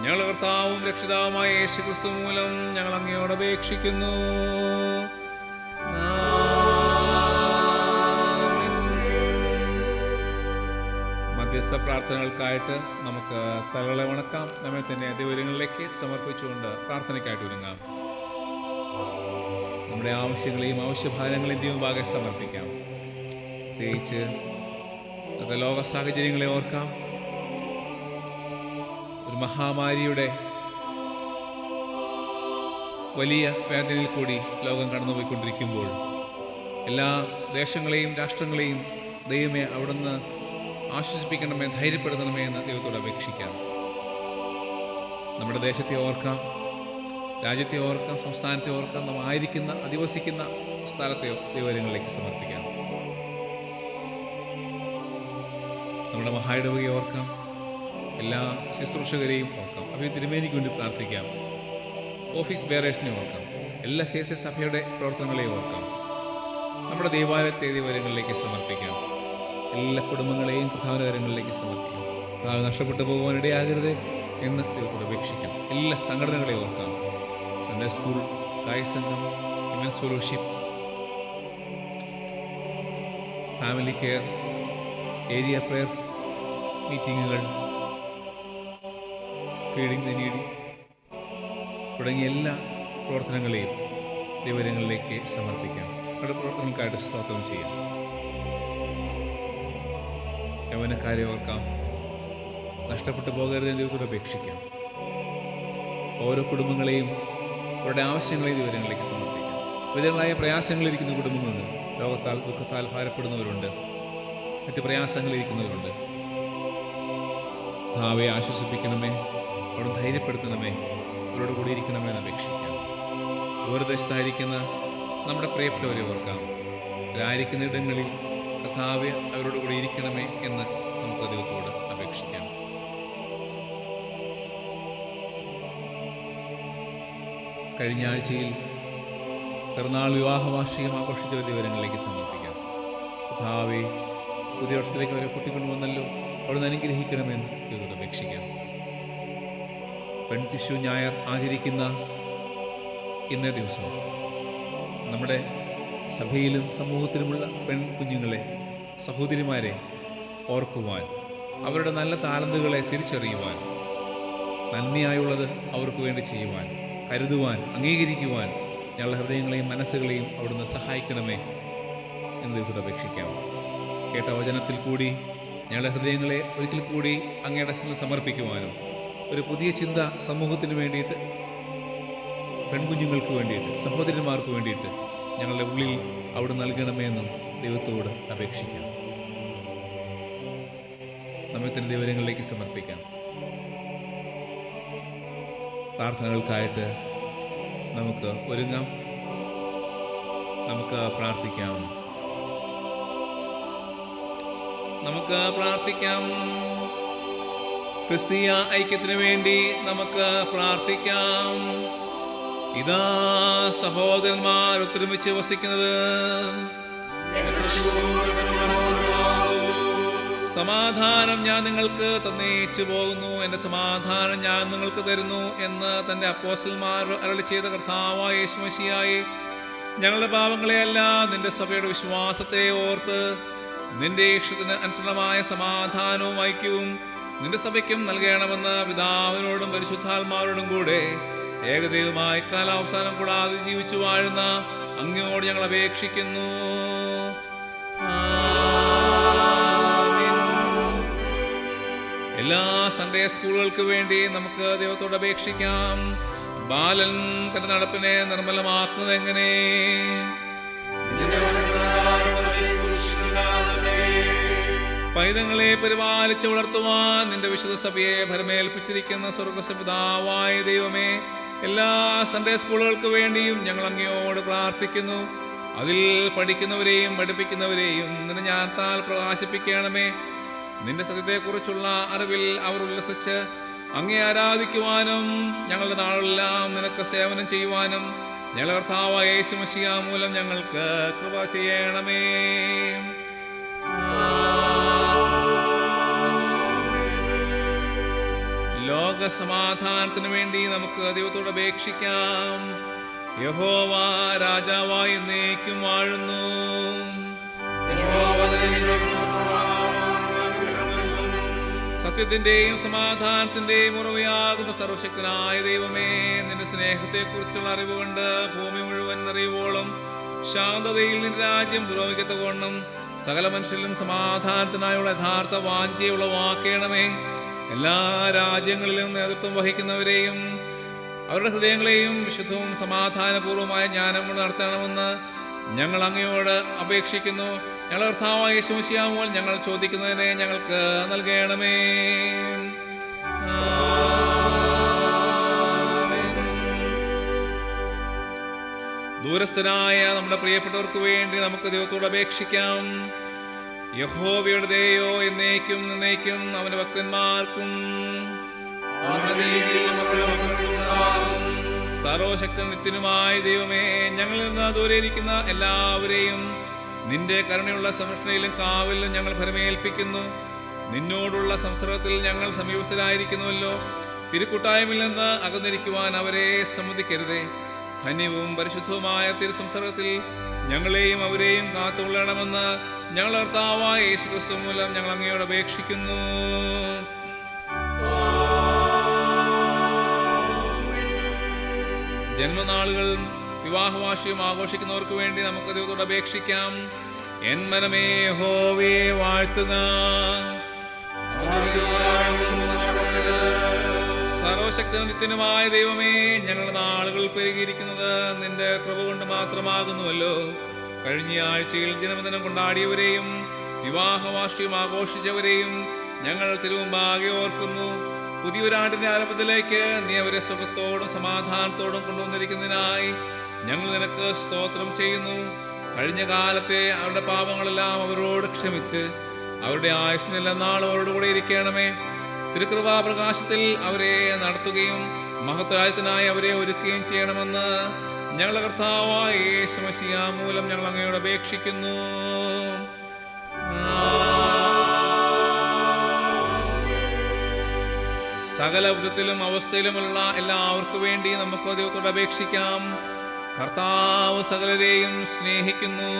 ഞങ്ങളുടെ കർത്താവും രക്ഷിതാവുമായ യേശു ക്രിസ്തു മൂലം ഞങ്ങൾ അങ്ങയോട് അപേക്ഷിക്കുന്നു. മധ്യസ്ഥ പ്രാർത്ഥനകൾക്കായിട്ട് നമുക്ക് തലകളെ വണക്കാം. നമ്മെ തന്നെ ദൈവങ്ങളിലേക്ക് സമർപ്പിച്ചുകൊണ്ട് പ്രാർത്ഥനയ്ക്കായിട്ട് ഒരുങ്ങാം. നമ്മുടെ ആവശ്യങ്ങളെയും ആവശ്യഭാരങ്ങളെയും ദൈവഭാഗെ സമർപ്പിക്കാം. പ്രത്യേകിച്ച് നമ്മുടെ ലോക സാഹചര്യങ്ങളെ ഓർക്കാം. ഒരു മഹാമാരിയുടെ വലിയ വേദനയിൽ കൂടി ലോകം കടന്നുപോയിക്കൊണ്ടിരിക്കുമ്പോൾ എല്ലാ ദേശങ്ങളെയും രാഷ്ട്രങ്ങളെയും ദൈവമേ അവിടുന്ന് ആശ്വസിപ്പിക്കണമേ, ധൈര്യപ്പെടുത്തണമേ എന്ന് ദൈവത്തോട് അപേക്ഷിക്കാം. നമ്മുടെ ദേശത്തെ ഓർക്കാം, രാജ്യത്തെ ഓർക്കാം, സംസ്ഥാനത്തെ ഓർക്കാം, നാം ആയിരിക്കുന്ന അധിവസിക്കുന്ന സ്ഥലത്തെ ദൈവങ്ങളിലേക്ക് സമർപ്പിക്കാം. നമ്മുടെ മഹായിടവകയെ ഓർക്കാം, എല്ലാ ശുശ്രൂഷകരെയും ഓർക്കാം. അവയെ തിരുമേനിക്ക് വേണ്ടി പ്രാർത്ഥിക്കാം. ഓഫീസ് ബെയറേഴ്സിനെ ഓർക്കാം. എല്ലാ CSS സഭയുടെ പ്രവർത്തനങ്ങളെയും ഓർക്കാം. നമ്മുടെ ദേവാലയത്തെ ദൈവങ്ങളിലേക്ക് സമർപ്പിക്കാം. എല്ലാ കുടുംബങ്ങളെയും കർത്താവിന്റെ സമർപ്പിക്കാം. കർത്താവ് നഷ്ടപ്പെട്ടു പോകുവാനിടയാകരുത് എന്ന് ദൈവത്തോട് അപേക്ഷിക്കാം. എല്ലാ സംഘടനകളെയും ഓർക്കാം. സൺഡേ സ്കൂൾ, ഗായക സംഘം, women's fellowship, family care, area prayer മീറ്റിങ്ങുകൾ, ഫീഡിംഗ് ദ നീഡി തുടങ്ങിയ എല്ലാ പ്രവർത്തനങ്ങളെയും ദൈവങ്ങളിലേക്ക് സമർപ്പിക്കാം. അവരുടെ പ്രവർത്തനങ്ങൾക്കായിട്ട് സ്തോത്രം ചെയ്യാം. യൗവനക്കാരെ ഓർക്കാം. നഷ്ടപ്പെട്ടു പോകരുത് എന്ന് ദൈവത്തോട് അപേക്ഷിക്കാം. ഓരോ കുടുംബങ്ങളെയും അവരുടെ ആവശ്യങ്ങളെയും ദൈവങ്ങളിലേക്ക് സമർപ്പിക്കാം. വിവിധങ്ങളായ പ്രയാസങ്ങളിരിക്കുന്ന കുടുംബങ്ങളുണ്ട്. രോഗത്താൽ ദുഃഖത്താൽ ഭാരപ്പെടുന്നവരുണ്ട്. മറ്റ് പ്രയാസങ്ങളിരിക്കുന്നവരുണ്ട്. ഭാവയെ ആശ്വസിപ്പിക്കണമേ, അവിടെ ധൈര്യപ്പെടുത്തണമേ, അവരോട് കൂടിയിരിക്കണമേ എന്ന് അപേക്ഷിക്കാം. ദൂരദേശത്തായിരിക്കുന്ന നമ്മുടെ പ്രിയപ്പെട്ടവരെ ഓർക്കാം. അവരായിരിക്കുന്ന ഇടങ്ങളിൽ കർത്താവേ അവരോട് കൂടി ഇരിക്കണമേ എന്ന് നമുക്ക് ദൈവത്തോട് അപേക്ഷിക്കാം. കഴിഞ്ഞ ആഴ്ചയിൽ പിറന്നാൾ വിവാഹ വാർഷികം ആഘോഷിച്ച വിവരങ്ങളിലേക്ക് സമർപ്പിക്കാം. കർത്താവേ, പുതിയ വർഷത്തിലേക്ക് അവരെ കൂട്ടിക്കൊണ്ടുവന്നല്ലോ, അവിടുന്ന് അനുഗ്രഹിക്കണമെന്ന് ദൈവത്തോട് അപേക്ഷിക്കാം. പെൺതിശു ഞായർ ആചരിക്കുന്ന ഇന്നേ ദിവസം നമ്മുടെ സഭയിലും സമൂഹത്തിലുമുള്ള പെൺകുഞ്ഞുങ്ങളെ, സഹോദരിമാരെ ഓർക്കുവാൻ, അവരുടെ നല്ല താലന്തുകളെ തിരിച്ചറിയുവാൻ, നന്മയായുള്ളത് അവർക്ക് വേണ്ടി ചെയ്യുവാൻ, കരുതുവാൻ, അംഗീകരിക്കുവാൻ ഞങ്ങളുടെ ഹൃദയങ്ങളെയും മനസ്സുകളെയും അവിടുന്ന് സഹായിക്കണമേ എന്ന് ദൈവത്തോട് അപേക്ഷിക്കാം. കേട്ട വചനത്തിൽ കൂടി ഞങ്ങളുടെ ഹൃദയങ്ങളെ ഒരിക്കൽ കൂടി അങ്ങയുടെ സമർപ്പിക്കുവാനും ഒരു പുതിയ ചിന്ത സമൂഹത്തിന് വേണ്ടിയിട്ട്, പെൺകുഞ്ഞുങ്ങൾക്ക് വേണ്ടിയിട്ട്, സഹോദരന്മാർക്ക് വേണ്ടിയിട്ട് ഞങ്ങളുടെ ഉള്ളിൽ അവിടെ നൽകണമെന്നും ദൈവത്തോട് അപേക്ഷിക്കാം. നമ്മെ തന്നെ ദൈവങ്ങളിലേക്ക് സമർപ്പിക്കാം. പ്രാർത്ഥനകൾക്കായിട്ട് നമുക്ക് ഒരുങ്ങാം. നമുക്ക് പ്രാർത്ഥിക്കാം. ക്രിസ്തീയ ഐക്യത്തിന് വേണ്ടി നമുക്ക് പ്രാർത്ഥിക്കാം. ഇതാ സഹോദരന്മാർ ഒത്തൊരുമിച്ച് വസിക്കുന്നത്. സമാധാനം ഞാൻ നിങ്ങൾക്ക് തന്നേച്ചു പോകുന്നു, എൻ്റെ സമാധാനം ഞാൻ നിങ്ങൾക്ക് തരുന്നു എന്ന് തൻ്റെ അപ്പോസ്തലന്മാർ അരുളി ചെയ്ത കർത്താവായ യേശു മശിഹായേ, ഞങ്ങളുടെ പാപങ്ങളെയല്ല നിന്റെ സഭയുടെ വിശ്വാസത്തെ ഓർത്ത് നിന്റെ ഇഷ്ടത്തിന് അനുസരണമായ സമാധാനവും ഐക്യവും നിന്റെ സഭയ്ക്കും നൽകണമെന്ന് പിതാവിനോടും പരിശുദ്ധാത്മാവോടും കൂടെ ഏകദൈവമായി കാലാവസാനം കൂടാതെ ജീവിച്ചു വാഴുന്ന അങ്ങയോട് ഞങ്ങൾ അപേക്ഷിക്കുന്നു. എല്ലാ സൺഡേ സ്കൂളുകൾക്ക് വേണ്ടി നമുക്ക് ദൈവത്തോട് അപേക്ഷിക്കാം. ബാലൻ തന്റെ നടപ്പിനെ നിർമ്മലമാക്കുന്നത് എങ്ങനെ? പൈതങ്ങളെ പരിപാലിച്ച് വളർത്തുവാൻ നിന്റെ വിശുദ്ധ സഭയെ ഭരമേൽപ്പിച്ചിരിക്കുന്ന സ്വർഗപിതാവായ ദൈവമേ, എല്ലാ സൺഡേ സ്കൂളുകൾക്ക് വേണ്ടിയും ഞങ്ങൾ അങ്ങയോട് പ്രാർത്ഥിക്കുന്നു. അതിൽ പഠിക്കുന്നവരെയും പഠിപ്പിക്കുന്നവരെയും നിന്റെ ജ്ഞാനത്താൽ പ്രകാശിപ്പിക്കണമേ. നിന്റെ സത്യത്തെക്കുറിച്ചുള്ള അറിവിൽ അവർ ഉല്ലസിച്ച് അങ്ങേ ആരാധിക്കുവാനും ഞങ്ങളുടെ നാളെല്ലാം നിനക്ക് സേവനം ചെയ്യുവാനും ഞങ്ങളുടെ കർത്താവായ യേശു മശിഹാ മൂലം ഞങ്ങൾക്ക് കൃപ ചെയ്യണമേ. ലോക സമാധാനത്തിന് വേണ്ടി നമുക്ക് ദൈവത്തോട് അപേക്ഷിക്കാം. യഹോവ രാജാവായി എന്നേക്കും വാഴുന്നു. സത്യത്തിന്റെയും സമാധാനത്തിന്റെയും ഉറവയാകുന്ന സർവശക്തനായ ദൈവമേ, നിന്റെ സ്നേഹത്തെക്കുറിച്ചുള്ള അറിവുകൊണ്ട് ഭൂമി മുഴുവൻ നിറയുവോളം ശാന്തതയിൽ നിന്റെ രാജ്യം പുരോഗമിക്കത്തക്കവണ്ണം സകല മനുഷ്യരിലും സമാധാനത്തിനായുള്ള യഥാർത്ഥ വാഞ്ചയുളവാക്കണമേ. എല്ലാ രാജ്യങ്ങളിലും നേതൃത്വം വഹിക്കുന്നവരെയും അവരുടെ ഹൃദയങ്ങളെയും വിശുദ്ധവും സമാധാനപൂർവമായ ജ്ഞാനം കൊണ്ട് നടത്തണമെന്ന് ഞങ്ങൾ അങ്ങയോട് അപേക്ഷിക്കുന്നു. ഞങ്ങളുടെ കർത്താവായ യേശു മശിഹാ മൂലം ഞങ്ങൾ ചോദിക്കുന്നതിനെ ഞങ്ങൾക്ക് നൽകണമേ. ദൂരസ്ഥനായ നമ്മുടെ പ്രിയപ്പെട്ടവർക്ക് വേണ്ടി നമുക്ക് ദൈവത്തോട് അപേക്ഷിക്കാം. യഹോവയുടെ ദയോ എന്നേക്കും എന്നേക്കും അവന്റെ ഭക്തന്മാർക്കും സർവശക്തൻ നിത്യനുമായ ദൈവമേ, ഞങ്ങളിൽ നിന്ന് ദൂരെ ഇരിക്കുന്ന എല്ലാവരെയും നിന്റെ കരുണയുള്ള സംരക്ഷണയിലും കാവലിലും ഞങ്ങൾ ഭരമേൽപ്പിക്കുന്നു. നിന്നോടുള്ള സംസർഗത്തിൽ ഞങ്ങൾ സമീപസ്ഥരായിരിക്കുന്നുവല്ലോ. തിരുക്കൂട്ടായ്മയിൽ നിന്ന് അകന്നിരിക്കുവാൻ അവരെ സമ്മതിക്കരുതേ. ധന്യവും പരിശുദ്ധവുമായ തിരുസംസർഗത്തിൽ ഞങ്ങളെയും അവരെയും കാത്തുകൊള്ളണമെന്ന് ഞങ്ങളുടെ കർത്താവായ യേശുക്രിസ്തു മൂലം ഞങ്ങൾ അങ്ങയോട് അപേക്ഷിക്കുന്നു. ജന്മനാളുകൾ വിവാഹവാർഷികം ആഘോഷിക്കുന്നവർക്ക് വേണ്ടി നമുക്ക് ദൈവത്തോട് അപേക്ഷിക്കാം. എൻ മനമേ യഹോവയെ വാഴ്ത്തുക. സർവശക്തനും നിത്യനുമായ ദൈവമേ, ഞങ്ങളുടെ നാളുകൾ പെരുകിയിരിക്കുന്നത് നിന്റെ കൃപ കൊണ്ട് മാത്രമാകുന്നുവല്ലോ. കഴിഞ്ഞ ആഴ്ചയിൽ ജന്മദിനം കൊണ്ടാടിയവരെയും വിവാഹവാർഷികം ആഘോഷിച്ചവരെയും ഞങ്ങൾ തിരുമുമ്പാകെ ഓർക്കുന്നു. പുതിയൊരാണ്ടിന്റെ ആരംഭത്തിലേക്ക് നീ അവരെ സുഖത്തോടും സമാധാനത്തോടും കൊണ്ടുവന്നിരിക്കുന്നതിനായി ഞങ്ങൾ നിനക്ക് സ്തോത്രം ചെയ്യുന്നു. കഴിഞ്ഞ കാലത്തെ അവരുടെ പാപങ്ങളെല്ലാം അവരോട് ക്ഷമിച്ച് അവരുടെ ആയുസ്സിനെല്ലാം നാളും അവരോട് കൂടെ ഇരിക്കണമേ. തിരുകൃപാപ്രകാശത്തിൽ അവരെ നടത്തുകയും മഹത്വരാജ്യത്തിനായി അവരെ ഒരുക്കുകയും ചെയ്യണമെന്ന് ഞങ്ങളുടെ കർത്താവായ യേശു മശിഹാ മൂലം ഞങ്ങൾ അങ്ങയോട് അപേക്ഷിക്കുന്നു. സകല വിധത്തിലും അവസ്ഥയിലുമുള്ള എല്ലാവർക്കു വേണ്ടി നമുക്ക് ദൈവത്തോട് അപേക്ഷിക്കാം. കർത്താവ് സകലരെയും സ്നേഹിക്കുന്നു.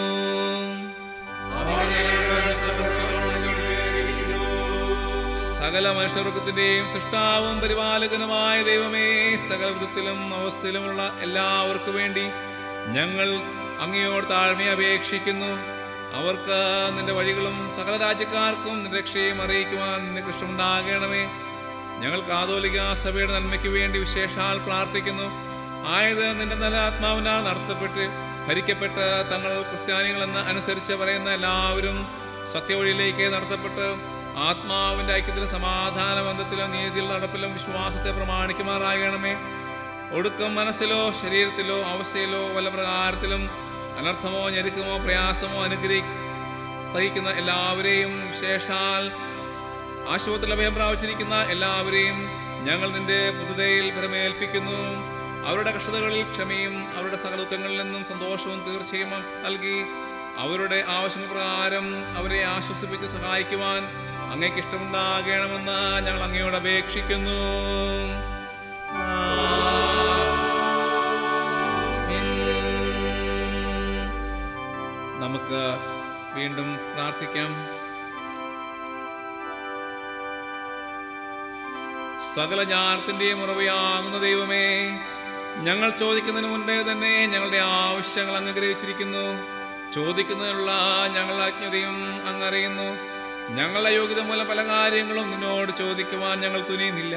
സകല മനുഷ്യവർഗത്തിന്റെയും സൃഷ്ടാവും പരിപാലകനുമായ ദൈവമേ, സകല വിധത്തിലും അവസ്ഥയിലുമുള്ള എല്ലാവർക്കു വേണ്ടി ഞങ്ങൾ അങ്ങയോട് താഴ്മയെ അപേക്ഷിക്കുന്നു. അവർക്ക് നിന്റെ വഴികളും സകല രാജ്യക്കാർക്കും നിന്റെ രക്ഷയും അറിയിക്കുവാൻ നിനക്ക് ഇഷ്ടമുണ്ടാകണമേ. ഞങ്ങൾ കാതോലിക സഭയുടെ നന്മയ്ക്ക് വേണ്ടി വിശേഷാൽ പ്രാർത്ഥിക്കുന്നു. ആയത് നിന്റെ നല്ല ആത്മാവിനാൽ നടത്തപ്പെട്ട് ഭരിക്കപ്പെട്ട് തങ്ങൾ ക്രിസ്ത്യാനികളെന്ന് അനുസരിച്ച് പറയുന്ന എല്ലാവരും സത്യവഴിയിലേക്ക് നടത്തപ്പെട്ട് ആത്മാവിന്റെ ഐക്യത്തിലും സമാധാന ബന്ധത്തിലും നീതിയിൽ നടപ്പിലും വിശ്വാസത്തെ പ്രമാണിക്കുമാറാകണമേ. ഒടുക്കം മനസ്സിലോ ശരീരത്തിലോ അവസ്ഥയിലോ വല്ല പ്രകാരത്തിലും അനർത്ഥമോ ഞെരുക്കമോ പ്രയാസമോ സഹിക്കുന്ന എല്ലാവരെയും വിശേഷാൽ ആശുപത്രിയിൽ അഭയം പ്രാപിച്ചിരിക്കുന്ന എല്ലാവരെയും ഞങ്ങൾ നിന്റെ പുതുതയിൽ ഭരമേൽപ്പിക്കുന്നു. അവരുടെ കഷ്ടതകളിൽ ക്ഷമയും അവരുടെ സകല ദുഃഖങ്ങളിൽ നിന്നും സന്തോഷവും തീർച്ചയും നൽകി അവരുടെ ആവശ്യപ്രകാരം അവരെ ആശ്വസിപ്പിച്ച് സഹായിക്കുവാൻ അങ്ങേക്ക് ഇഷ്ടമുണ്ടാകണമെന്ന് ഞങ്ങൾ അങ്ങയോട് അപേക്ഷിക്കുന്നു. നമുക്ക് വീണ്ടും പ്രാർത്ഥിക്കാം. സകല ജ്ഞാനത്തിന്റെയും ഉറവയാകുന്ന ദൈവമേ, ഞങ്ങൾ ചോദിക്കുന്നതിന് മുൻപേ തന്നെ ഞങ്ങളുടെ ആവശ്യങ്ങൾ അങ്ങ് ഗ്രഹിച്ചിരിക്കുന്നു. ചോദിക്കുന്നതിനുള്ള ഞങ്ങളുടെ അജ്ഞതയും അങ്ങ് അറിയുന്നു. ഞങ്ങളുടെ യോഗ്യത മൂലം പല കാര്യങ്ങളും നിന്നോട് ചോദിക്കുവാൻ ഞങ്ങൾ തുനിയുന്നില്ല.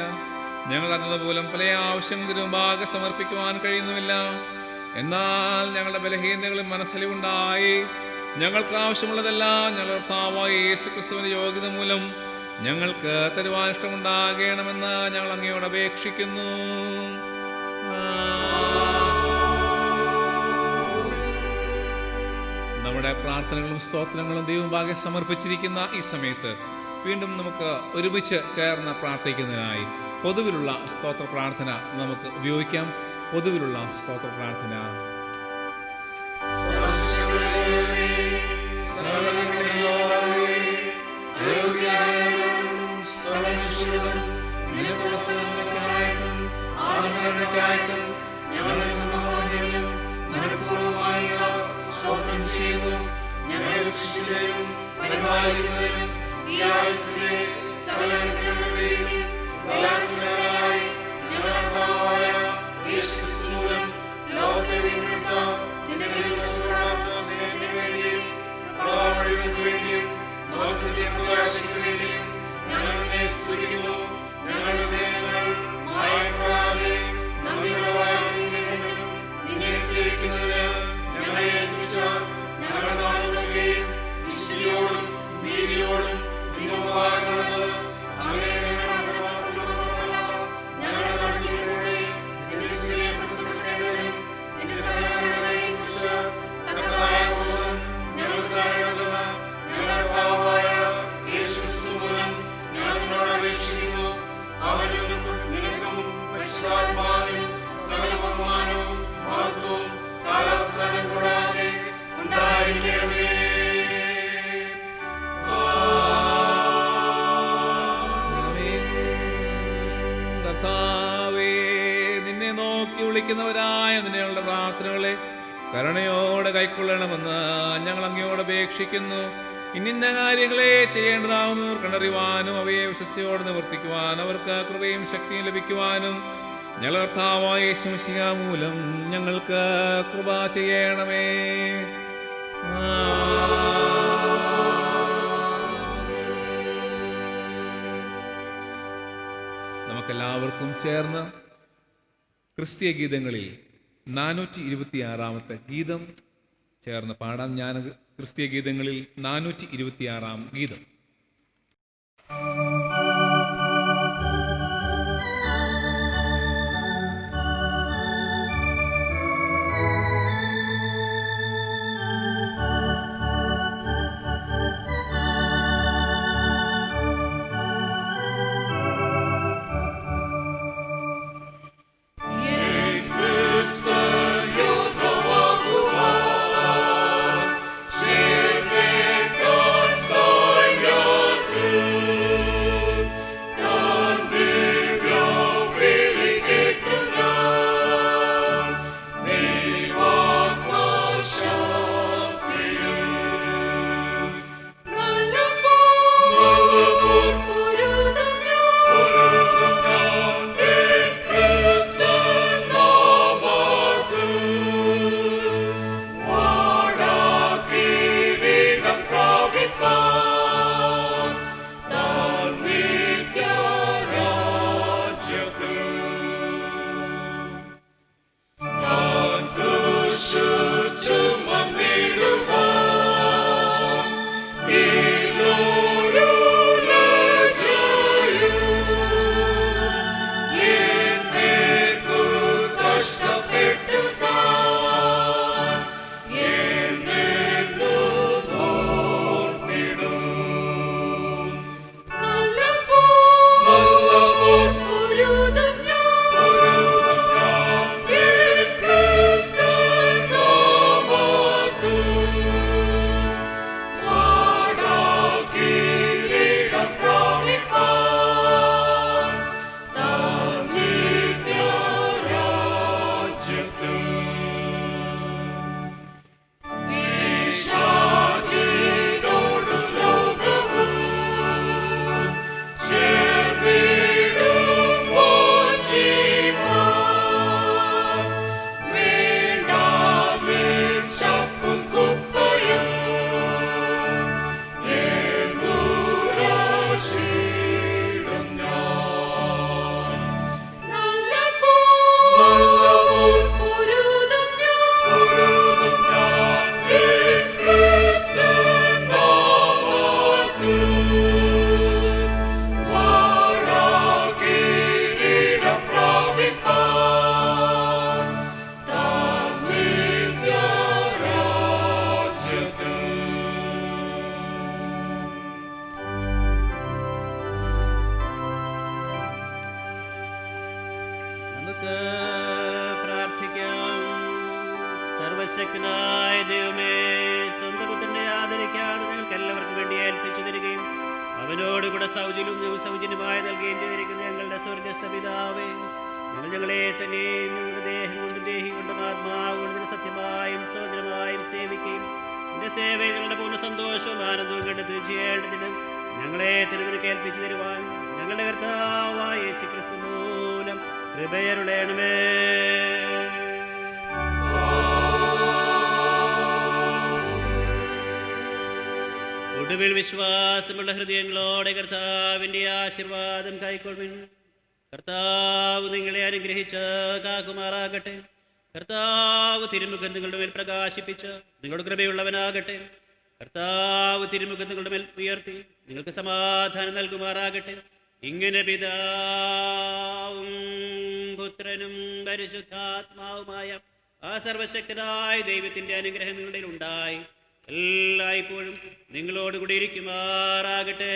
ഞങ്ങൾ അതുമൂലം പല ആവശ്യങ്ങളും മുമ്പാകെ സമർപ്പിക്കുവാൻ കഴിയുന്നുമില്ല. എന്നാൽ ഞങ്ങളുടെ ബലഹീനതകളും മനസ്സലിവുണ്ടായി ഞങ്ങൾക്ക് ആവശ്യമുള്ളതെല്ലാം ഞങ്ങളുടെ കർത്താവായ യേശുക്രിസ്തുവിന്റെ യോഗ്യത മൂലം ഞങ്ങൾക്ക് തരുവാൻ ഇഷ്ടമുണ്ടാകണമെന്ന് ഞങ്ങൾ അങ്ങയോട് അപേക്ഷിക്കുന്നു. നമ്മുടെ പ്രാർത്ഥനകളും സ്തോത്രങ്ങളും ദൈവമുമ്പാകെ സമർപ്പിച്ചിരിക്കുന്ന ഈ സമയത്ത് വീണ്ടും നമുക്ക് ഒരുമിച്ച് ചേർന്ന് പ്രാർത്ഥിക്കുന്നതിനായി പൊതുവിലുള്ള സ്തോത്ര പ്രാർത്ഥന നമുക്ക് ഉപയോഗിക്കാം. പൊതുവിലുള്ള സ്തോത്ര പ്രാർത്ഥന. ഞങ്ങളെ സൃഷ്ടിച്ചതിനും പരിപാലിക്കുന്നതിനും ഈ ആയുസ്സിലെ സകല അനുഗ്രഹങ്ങൾക്കും എല്ലാറ്റിനായി ഞങ്ങളുടെ കർത്താവായ യേശുക്രിസ്തു മൂലം ലോകത്തെ വീണ്ടെടുത്ത നിന്റെ സ്നേഹത്തിന് വേണ്ടിയും പാവങ്ങൾക്ക് വേണ്ടിയും മഹത്വത്തിന്റെ പ്രകാശത്തിന് വേണ്ടിയും ഞങ്ങൾ നിന്നെ സ്തുതിക്കുന്നു. ഞങ്ങളുടെ ഹൃദയങ്ങൾ മായപ്പെടാതെ നിന്നെ സേവിക്കുന്നതിന് ഞങ്ങളെ ഏൽപ്പിച്ച ഞങ്ങളുടെ നാളുകളെയും വിശുദ്ധിയോടും നീതിയോടും നിന്നുമാകുന്നത് അങ്ങനെ ഞങ്ങളുടെ നാടുകളിലൂടെ നിന്റെ സഹനങ്ങളെയും കുറിച്ച് തക്കതായ ബോധം ഞങ്ങൾക്ക് തരണമെന്ന് ഞങ്ങളുടെ കർത്താവായ യേശുക്രിസ്തു മൂലം ഞങ്ങൾ നിന്നോട് അപേക്ഷിക്കുന്നു. അവനും നിനക്കും പരിശുദ്ധാത്മാവിനും സകല ബഹുമാനവും മഹത്വവും കാലാവസാനം കൂടാതെ ഉണ്ടായിരിക്കണമേ. കർത്താവേ, നിന്നെ നോക്കി വിളിക്കുന്നവരായ നിങ്ങളുടെ പ്രാർത്ഥനകളെ കരുണയോടെ കൈക്കൊള്ളണമെന്ന് ഞങ്ങൾ അങ്ങയോട് അപേക്ഷിക്കുന്നു. ഇന്നിന്ന കാര്യങ്ങളെ ചെയ്യേണ്ടതാവുന്നവർ കണ്ടറിയുവാനും അവയെ വിശ്വസ്തയോടെ നിവർത്തിക്കുവാനും അവർക്ക് കൃപയും ശക്തിയും ലഭിക്കുവാനും ഞങ്ങളുടെ കർത്താവായ യേശു മിശിഹാ മൂലം ഞങ്ങൾക്ക് കൃപ ചെയ്യണമേ. നമുക്കെല്ലാവർക്കും ചേർന്ന് ക്രിസ്തീയ ഗീതങ്ങളിൽ 426 ഗീതം ചേർന്ന് പാടാം. ഞാൻ ക്രിസ്തീയ ഗീതങ്ങളിൽ 426 ഗീതം. Soy yo. നമുക്ക് പ്രാർത്ഥിക്കാം. സർവശക്തനായ ദൈവമേ, സ്വന്തം പുത്രനെ ആദരിക്കാതെ ഞങ്ങൾക്ക് എല്ലാവർക്കും വേണ്ടി ഏൽപ്പിച്ചു തരികയും അവനോടുകൂടെ സൗജന്യമായി നൽകുകയും ചെയ്തിരിക്കുന്ന ഞങ്ങളുടെ സ്വർഗസ്ഥ പിതാവേ, ഞങ്ങളെ തന്നെയും ഞങ്ങളുടെ ദേഹം കൊണ്ടും ദേഹി കൊണ്ടും ആത്മാവ് കൊണ്ടും സത്യമായും സ്വതന്ത്രമായും സേവിക്കുകയും നിന്റെ സേവയിൽ ഞങ്ങളുടെ പൂർണ്ണ സന്തോഷവും ആനന്ദവും കണ്ടെത്തുകയും ചെയ്യേണ്ടതിന് ഞങ്ങളെ തന്നെ കേൾപ്പിച്ചു തരുവാൻ ഞങ്ങളുടെ കർത്താവായ യേശുക്രിസ്തു മൂലം കൃപയരുളേണമേ. ഒടുവിൽ വിശ്വാസമുള്ള ഹൃദയങ്ങളോടെ കർത്താവിൻ്റെ ആശീർവാദം കൈക്കൊള്ളുവിൻ. കർത്താവ് നിങ്ങളെ അനുഗ്രഹിച്ച് കാക്കുമാറാകട്ടെ. കർത്താവ് തിരുമുഖം നിങ്ങളുടെ മേൽ പ്രകാശിപ്പിച്ച് നിങ്ങളുടെ കൃപയുള്ളവനാകട്ടെ. കർത്താവ് തിരുമുഖം നിങ്ങളുടെ മേൽ ഉയർത്തി നിങ്ങൾക്ക് സമാധാനം നൽകുമാറാകട്ടെ. ഇങ്ങനെ പിതാവും പുത്രനും പരിശുദ്ധാത്മാവുമായ ആ സർവശക്തനായ ദൈവത്തിൻ്റെ അനുഗ്രഹം നിങ്ങളുടെ ഉണ്ടായി എല്ലായ്പ്പോഴും നിങ്ങളോടുകൂടി ഇരിക്കുമാറാകട്ടെ.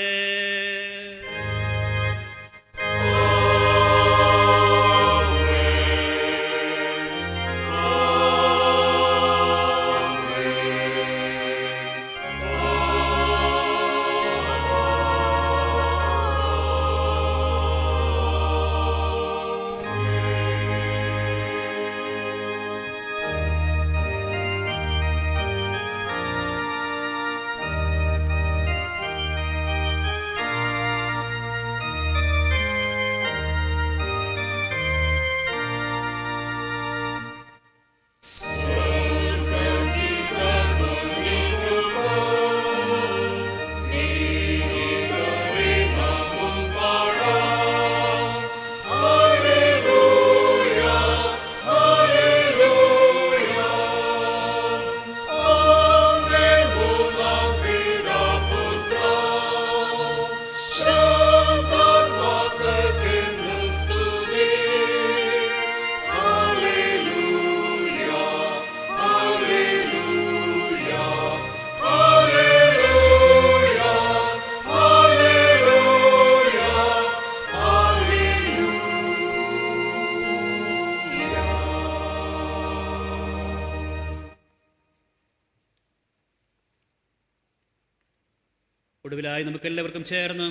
ഒടുവിലായി നമുക്കെല്ലാവർക്കും ചേർന്ന്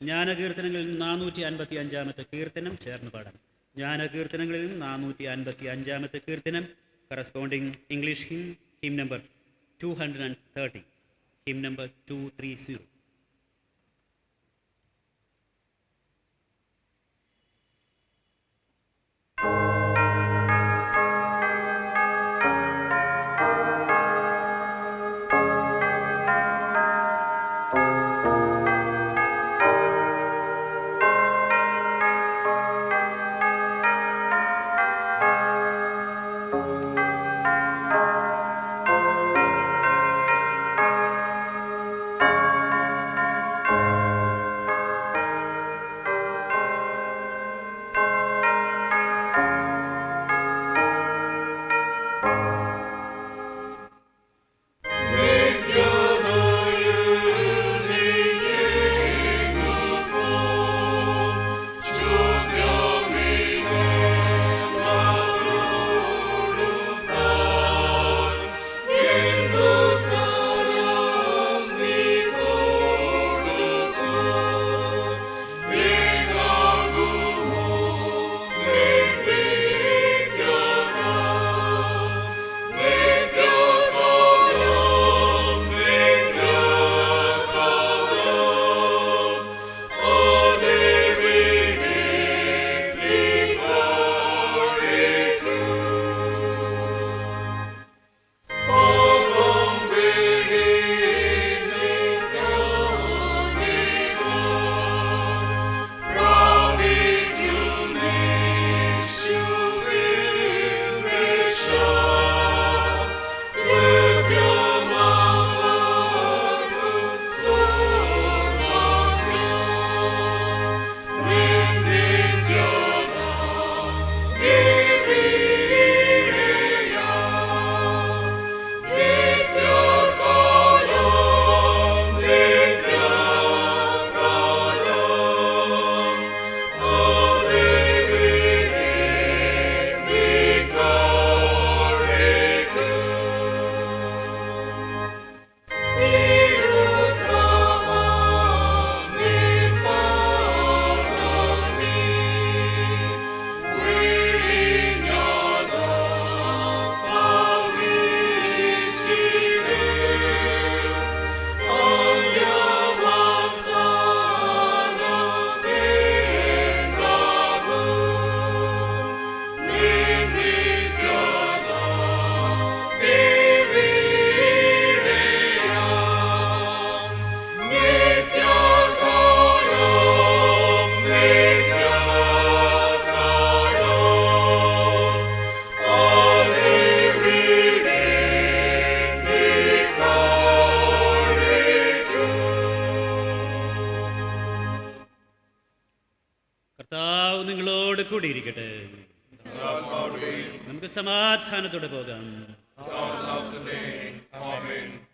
ജ്ഞാനകീർത്തനങ്ങളിൽ 455 കീർത്തനം ചേർന്ന് പാടാം. ജ്ഞാനകീർത്തനങ്ങളിൽ 455 കീർത്തനം, corresponding English him number 230, him number 230. ഇരിക്കട്ടെ. നമുക്ക് സമാധാനത്തോടെ പോകാം. ആമേൻ.